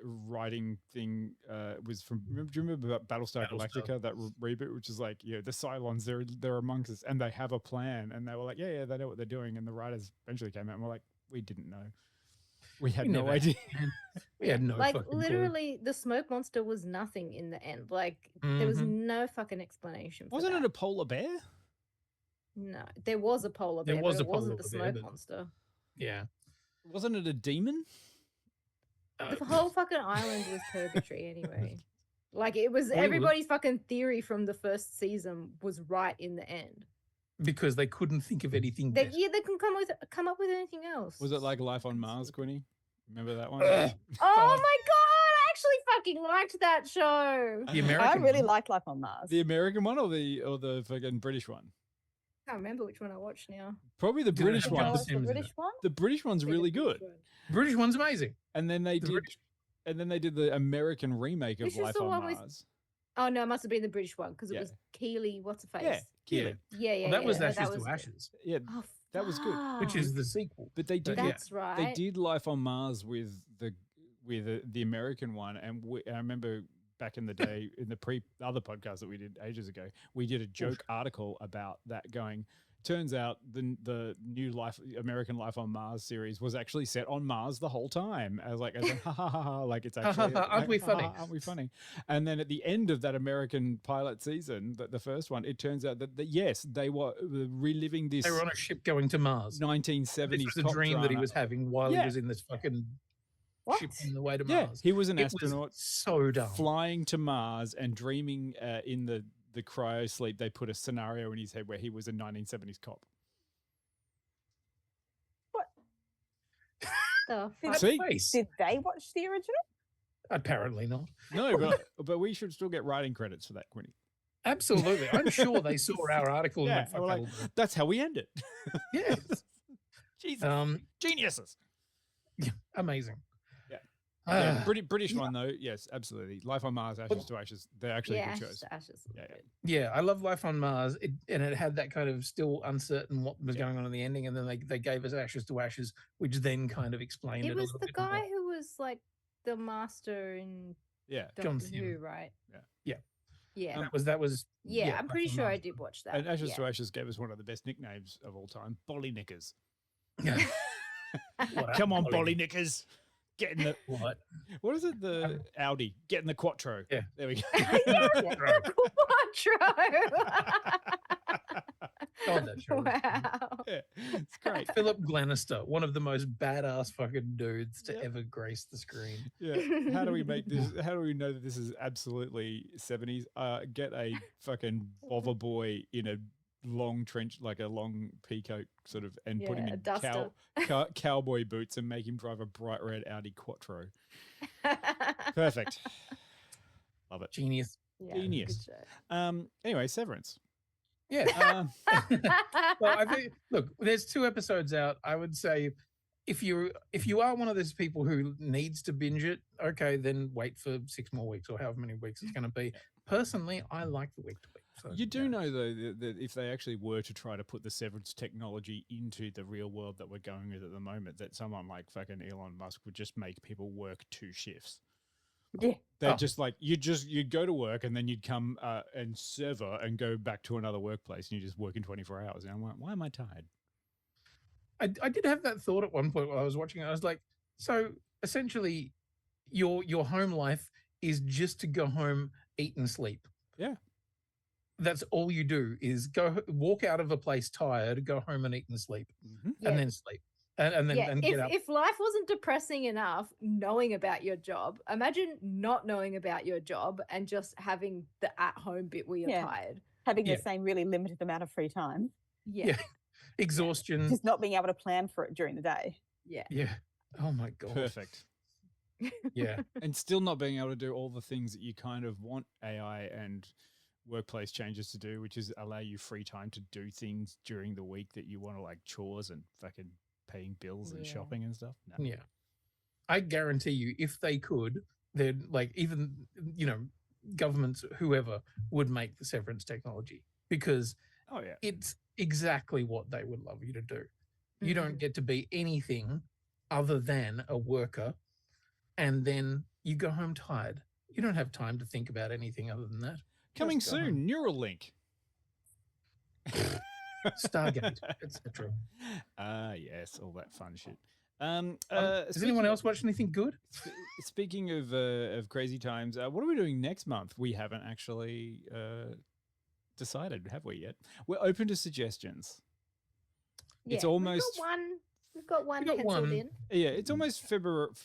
writing thing was from. Do you remember about Battlestar Galactica, that reboot, which is like, the Cylons, they're amongst us, and they have a plan, and they were like, yeah, they know what they're doing, and the writers eventually came out and were like, we didn't know, we had no idea, we had no. Like fucking literally, the smoke monster was nothing in the end. Like there was no fucking explanation. For Wasn't that. it a polar bear? No, there was a polar bear. There was but a it wasn't polar the bear, smoke but- monster. Yeah. Wasn't it a demon? The whole fucking island was purgatory anyway. Like it was Hollywood. everybody's fucking theory from the first season was right in the end. Because they couldn't think of anything better. They can come up with anything else. Was it like Life on Mars, Quinny? Remember that one? Oh my god! I actually fucking liked that show. The American I really one? like Life on Mars. The American one or the fucking British one? I can't remember which one I watched now. Probably the British have one. John Sims in British it. one? The British one's really good. British one's amazing. And then they did the American remake of Which was Life the on one with- Mars. Oh no, it must have been the British one because it Yeah. was Keely. What's her face? Yeah, Keely. Yeah. Well, that was no, Ashes was to Ashes, Yeah, Oh, that was good. which is the sequel. But they did. That's right. They did Life on Mars with the American one, and I remember back in the day in the other podcast that we did ages ago, we did a joke article about that. Going, turns out the new American Life on Mars series was actually set on Mars the whole time. I was like, ha ha ha ha, like it's actually Aren't we funny? Aren't we funny? And then at the end of that American pilot season, the first one, it turns out that yes, they were reliving this. They were on a ship going to Mars. 1970s This was a cop dream that he drama. was having while he was in this fucking ship on the way to Yeah, Mars. he was an It was astronaut so dumb. flying to Mars and dreaming in the cryo sleep. They put a scenario in his head where he was a 1970s cop. The Did, fuck? See? did they watch the original? Apparently not. No, but we should still get writing credits for that, Quinny. Absolutely. I'm sure they saw our article and Yeah, went, fuck we're like, that'll do." that's how we end it. Yes. Jesus, geniuses. Amazing. Yeah. Ah. Yeah, British one though, yes, absolutely. Life on Mars, Ashes to Ashes. They're actually Yeah, good Ashes shows. to Ashes was Yeah, good. Yeah, I love Life on Mars, and it had that kind of still uncertain what was going on in the ending, and then they gave us Ashes to Ashes, which then kind of explained it. It a was little the bit guy more. who was like the master in Yeah. John Doctor Who, right? Yeah, Yeah. that was. Yeah, I'm pretty Life on sure I Mars. did watch that. And Ashes yeah. to Ashes gave us one of the best nicknames of all time, Bolly Knickers. What Come on, Bolly Bolly Knickers. Get in the What? what is it? The Audi. Get in the Quattro. Yeah. There we go. Quattro. God, that show. Wow. Yeah, it's great. Philip Glenister, one of the most badass fucking dudes to ever grace the screen. Yeah. How do we make this? How do we know that this is absolutely 70s? Get a fucking bother boy in a long trench, like a long peacoat sort of, and put him Yeah, a in duster. cowboy boots and make him drive a bright red Audi Quattro. Perfect. Love it. Genius. Yeah, Genius. good show. Anyway, Severance. Yeah. Well, I think look, there's 2 episodes out. I would say if you are one of those people who needs to binge it, okay, then wait for 6 more weeks or however many weeks it's going to be. Personally, I like the week to week. So, You do know, though, that if they actually were to try to put the Severance technology into the real world that we're going with at the moment, that someone like fucking Elon Musk would just make people work 2 shifts. Yeah. They're just like, you'd go to work and then you'd come and sever and go back to another workplace and you just work in 24 hours. And I'm like, why am I tired? I did have that thought at one point while I was watching it. I was like, so essentially your home life is just to go home, eat and sleep. Yeah. That's all you do is walk out of a place tired, go home and eat and sleep, and then sleep. And then Yeah, get up. if life wasn't depressing enough, knowing about your job, imagine not knowing about your job and just having the at-home bit where you're Yeah. tired. Having Yeah. the same really limited amount of free time. Yeah. Exhaustion. Just not being able to plan for it during the day. Yeah. Yeah. Oh my God. Perfect. Yeah. And still not being able to do all the things that you kind of want AI and workplace changes to do, which is allow you free time to do things during the week that you want to, like chores and fucking paying bills and Yeah. shopping and stuff. No. Yeah. I guarantee you, if they could, they'd like even, governments, whoever would make the Severance technology because Oh yeah. it's exactly what they would love you to do. You don't get to be anything other than a worker, and then you go home tired. You don't have time to think about anything other than that. Coming Just go home. soon, Neuralink. Stargate, etc. Yes, all that fun shit. Has anyone else watched anything good? Speaking of crazy times, what are we doing next month? We haven't actually decided, have we yet? We're open to suggestions. It's almost We've got one We got penciled one. in. yeah, it's almost February.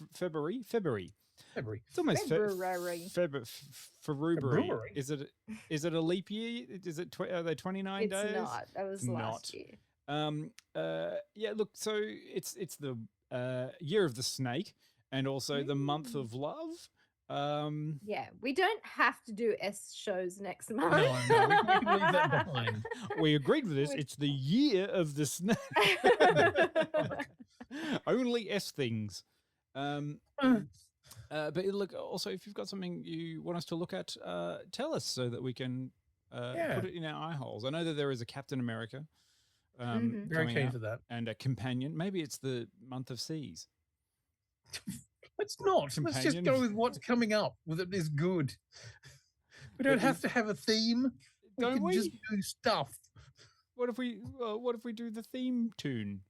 February. It's almost February. February. Is it a leap year? Is it are they 29 days? It's not. That was It's last not. year. Yeah, look, so it's the year of the snake and also the month of love. Yeah, we don't have to do S shows next month. No, we can leave that behind. We agreed with this. It's the year of the snake. Only S things. But look, also, if you've got something you want us to look at, tell us so that we can put it in our eye holes. I know that there is a Captain America. Very keen for that. And a companion. Maybe it's the month of seas. Let's not. Let's just go with what's coming up. With it is good. We don't have to have a theme. Don't we? Just do stuff. What if we do the theme tune?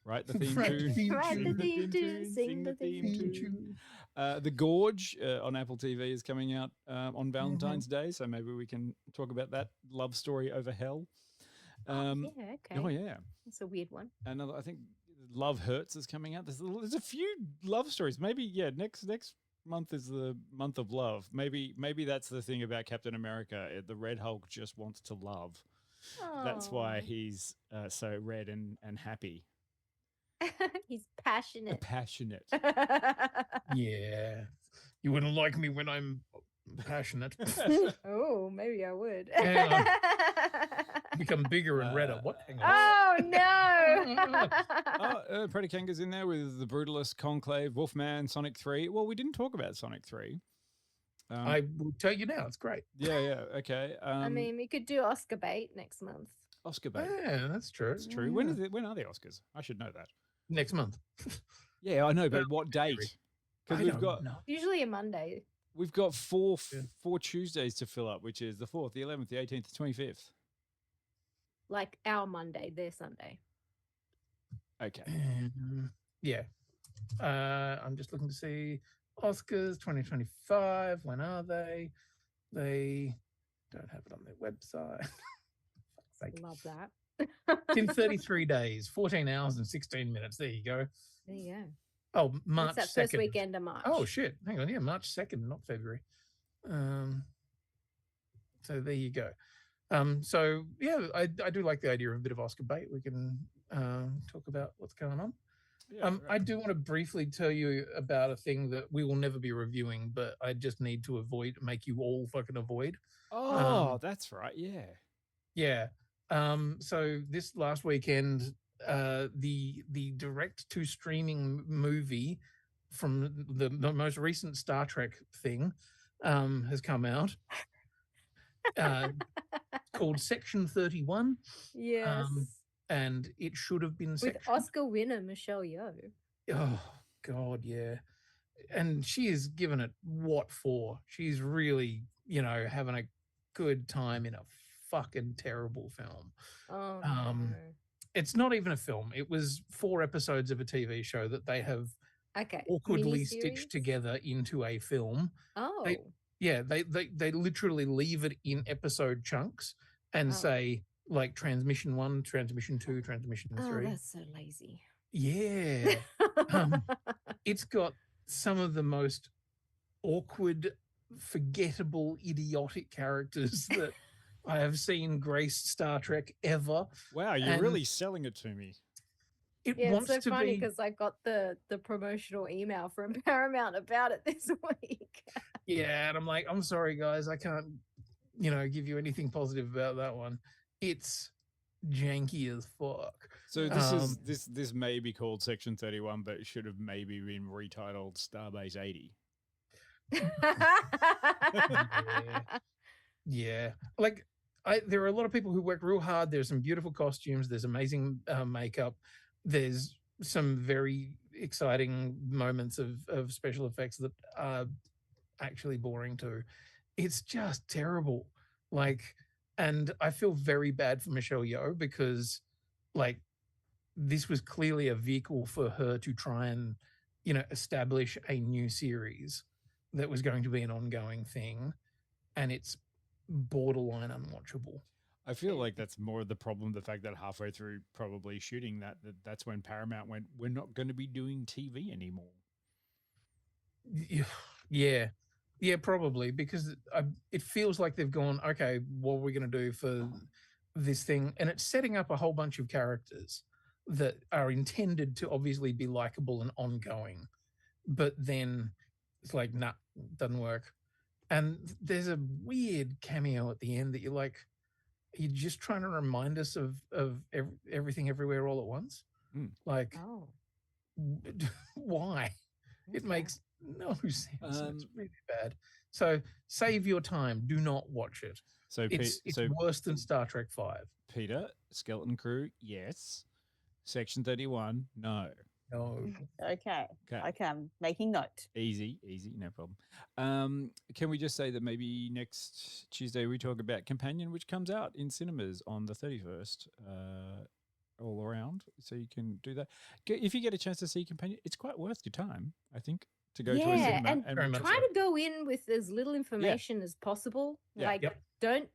Right, the theme Right, tune. Write the theme tune, sing the theme tune. The Gorge on Apple TV is coming out on Valentine's Day, so maybe we can talk about that love story over hell. Yeah, okay. Oh yeah, That's a weird one. another. I think Love Hurts is coming out. There's a few love stories. Maybe next month is the month of love. Maybe that's the thing about Captain America. The Red Hulk just wants to love. That's why he's so red and happy. He's passionate. Passionate. Yeah. You wouldn't like me when I'm passionate. Oh, maybe I would. Yeah. Become bigger and redder. What? Hang on. Oh no! Predakanga's in there with the Brutalist, Conclave, Wolfman, Sonic 3. Well, we didn't talk about Sonic 3. I will tell you now. It's great. Yeah, okay. I mean, we could do Oscar bait next month. Oscar bait. Yeah, that's true. That's true. When are the Oscars? I should know that. Next month. Yeah, I know, but what date? Because we've got Usually a Monday. we've got four Tuesdays to fill up, which is the 4th, the 11th, the 18th, the 25th. Like our Monday, their Sunday. Okay. Yeah. I'm just looking to see Oscars 2025. When are they? They don't have it on their website. Love that. It's in 33 days, 14 hours and 16 minutes. There you go. There you go. Oh, March That's that 2nd. first weekend of March. Oh, shit. Hang on. Yeah, March 2nd, not February. So there you go. So, yeah, I do like the idea of a bit of Oscar bait. We can talk about what's going on. Yeah, right. I do want to briefly tell you about a thing that we will never be reviewing, but I just need to make you all fucking avoid. Oh, that's right. Yeah. Yeah. So this last weekend, the direct to streaming movie from the most recent Star Trek thing has come out. Called Section 31. Yes. And it should have been With Oscar winner Michelle Yeoh. Oh God, yeah. And she is given it what for. She's really, having a good time in a fucking terrible film. Oh, no. It's not even a film. It was 4 episodes of a TV show that they have awkwardly stitched together into a film. Oh. They literally leave it in episode chunks and say like transmission 1, transmission 2, transmission 3. Oh, that's so lazy. Yeah. It's got some of the most awkward, forgettable, idiotic characters that I have seen grace Star Trek ever. Wow, you're really selling it to me. It It's so funny because I got the promotional email from Paramount about it this week. Yeah, and I'm like, I'm sorry, guys, I can't, give you anything positive about that one. It's janky as fuck. So this may be called Section 31, but it should have maybe been retitled Starbase 80. Yeah. Like there are a lot of people who work real hard. There's some beautiful costumes. There's amazing makeup. There's some very exciting moments of special effects that are actually boring too. It's just terrible. And I feel very bad for Michelle Yeoh because this was clearly a vehicle for her to try and, establish a new series that was going to be an ongoing thing. And it's borderline unwatchable. I feel like that's more of the problem, the fact that halfway through probably shooting that's when Paramount went, we're not going to be doing TV anymore. Yeah. Yeah, probably, because it feels like they've gone, okay, what are we going to do for this thing? And it's setting up a whole bunch of characters that are intended to obviously be likable and ongoing. But then it's like, nah, doesn't work. And there's a weird cameo at the end that you're like, are you just trying to remind us of everything everywhere all at once? Like, why? It makes no sense. It's really bad. So save your time. Do not watch it. So it's worse than Star Trek 5. Peter, Skeleton Crew, yes. Section 31, no. No. Okay. I'm making note. Easy, no problem. Can we just say that maybe next Tuesday we talk about Companion, which comes out in cinemas on the 31st, all around, so you can do that. If you get a chance to see Companion, it's quite worth your time, I think, to go to a cinema. And try to go in with as little information as possible. Don't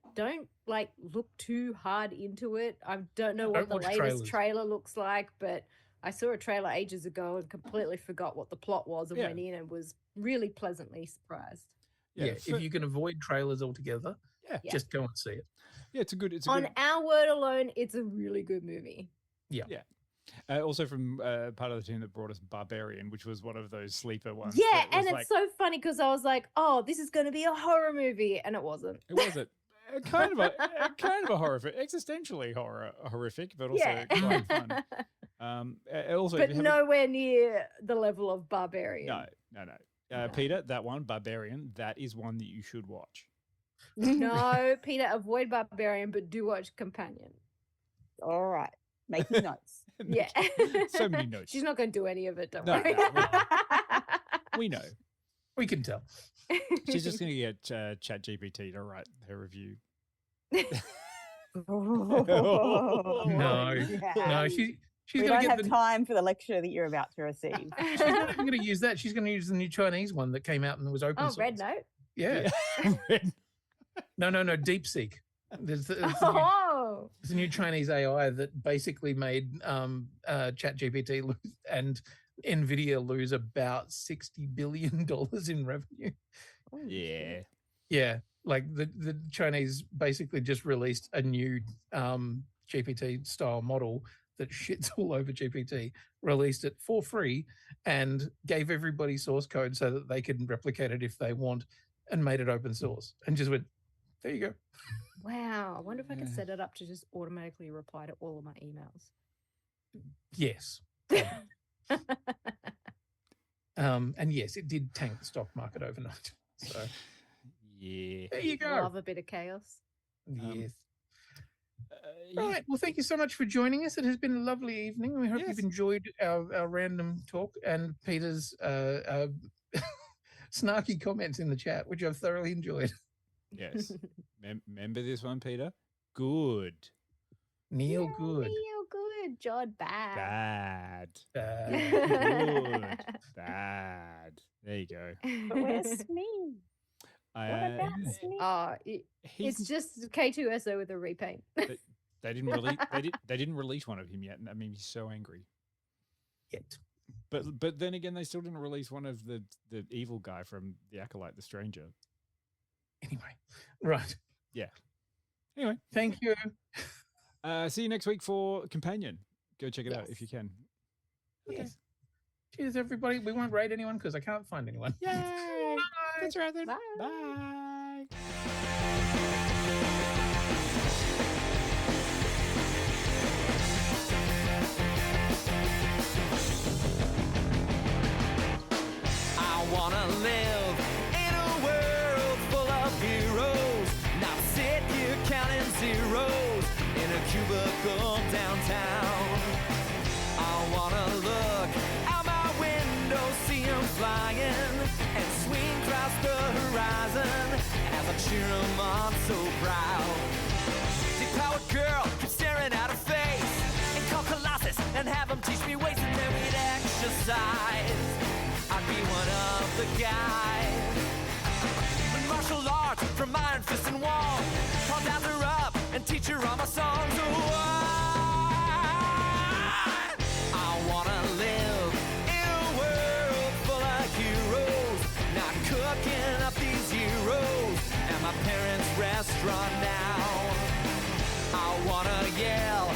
like look too hard into it. I don't know what the latest trailer looks like, but I saw a trailer ages ago and completely forgot what the plot was and went in and was really pleasantly surprised. Yeah, if you can avoid trailers altogether, just go and see it. Yeah, it's a good. On our word alone, it's a really good movie. Yeah. Also from part of the team that brought us Barbarian, which was one of those sleeper ones. Yeah, and it's so funny because I was like, "Oh, this is going to be a horror movie," and it wasn't. It wasn't. Kind of a horrific, existentially horrific, but also quite fun. Also, but nowhere near the level of Barbarian. No. Peter, that one, Barbarian, that is one that you should watch. No, Peter, avoid Barbarian, but do watch Companion. All right. Making notes. Yeah. So many notes. She's not going to do any of it, don't worry. We know. We can tell. She's just going to get ChatGPT to write her review. No, she's we going don't have time for the lecture that you're about to receive. She's not even going to use that. She's going to use the new Chinese one that came out and was open source. Red Note? Yeah. No, DeepSeek. There's a new Chinese AI that basically made ChatGPT lose and NVIDIA lose about $60 billion in revenue. Yeah. Yeah. Like the Chinese basically just released a new GPT style model that shits all over GPT, released it for free and gave everybody source code so that they could replicate it if they want, and made it open source and just went, there you go. Wow. I wonder if I could set it up to just automatically reply to all of my emails. Yes. And yes, it did tank the stock market overnight. So yeah, there you go. Love a bit of chaos. Yes. Right. Well, thank you so much for joining us. It has been a lovely evening. We hope you've enjoyed our random talk and Peter's snarky comments in the chat, which I've thoroughly enjoyed. Yes. Remember this one, Peter? Good. Neil good. Neil good. John bad. Good. Bad. There you go. But where's me? What about me? It's just K2SO with a repaint. They didn't release. They didn't release one of him yet, and that made me so angry. Yet. But then again, they still didn't release one of the evil guy from The Acolyte, the Stranger. Anyway, right. Yeah. Anyway, thank you. See you next week for Companion. Go check it out if you can. Okay. Yes. Cheers, everybody. We won't rate anyone because I can't find anyone. Yay! Bye. That's right then. Bye. Bye. I wanna live in a world full of heroes, not sit here counting zeros in a cubicle downtown. I wanna look out my window, see 'em flying, and swing across the horizon as I cheer 'em on so proud. Deep-powered girl keep staring at her face, and call Colossus and have 'em teach me ways, and then we'd exercise. I'd be one of the guys. With martial arts from iron fist and wall, I'll dance her up and teach her all my songs. Oh, I wanna live in a world full of heroes, not cut restaurant now. I wanna yell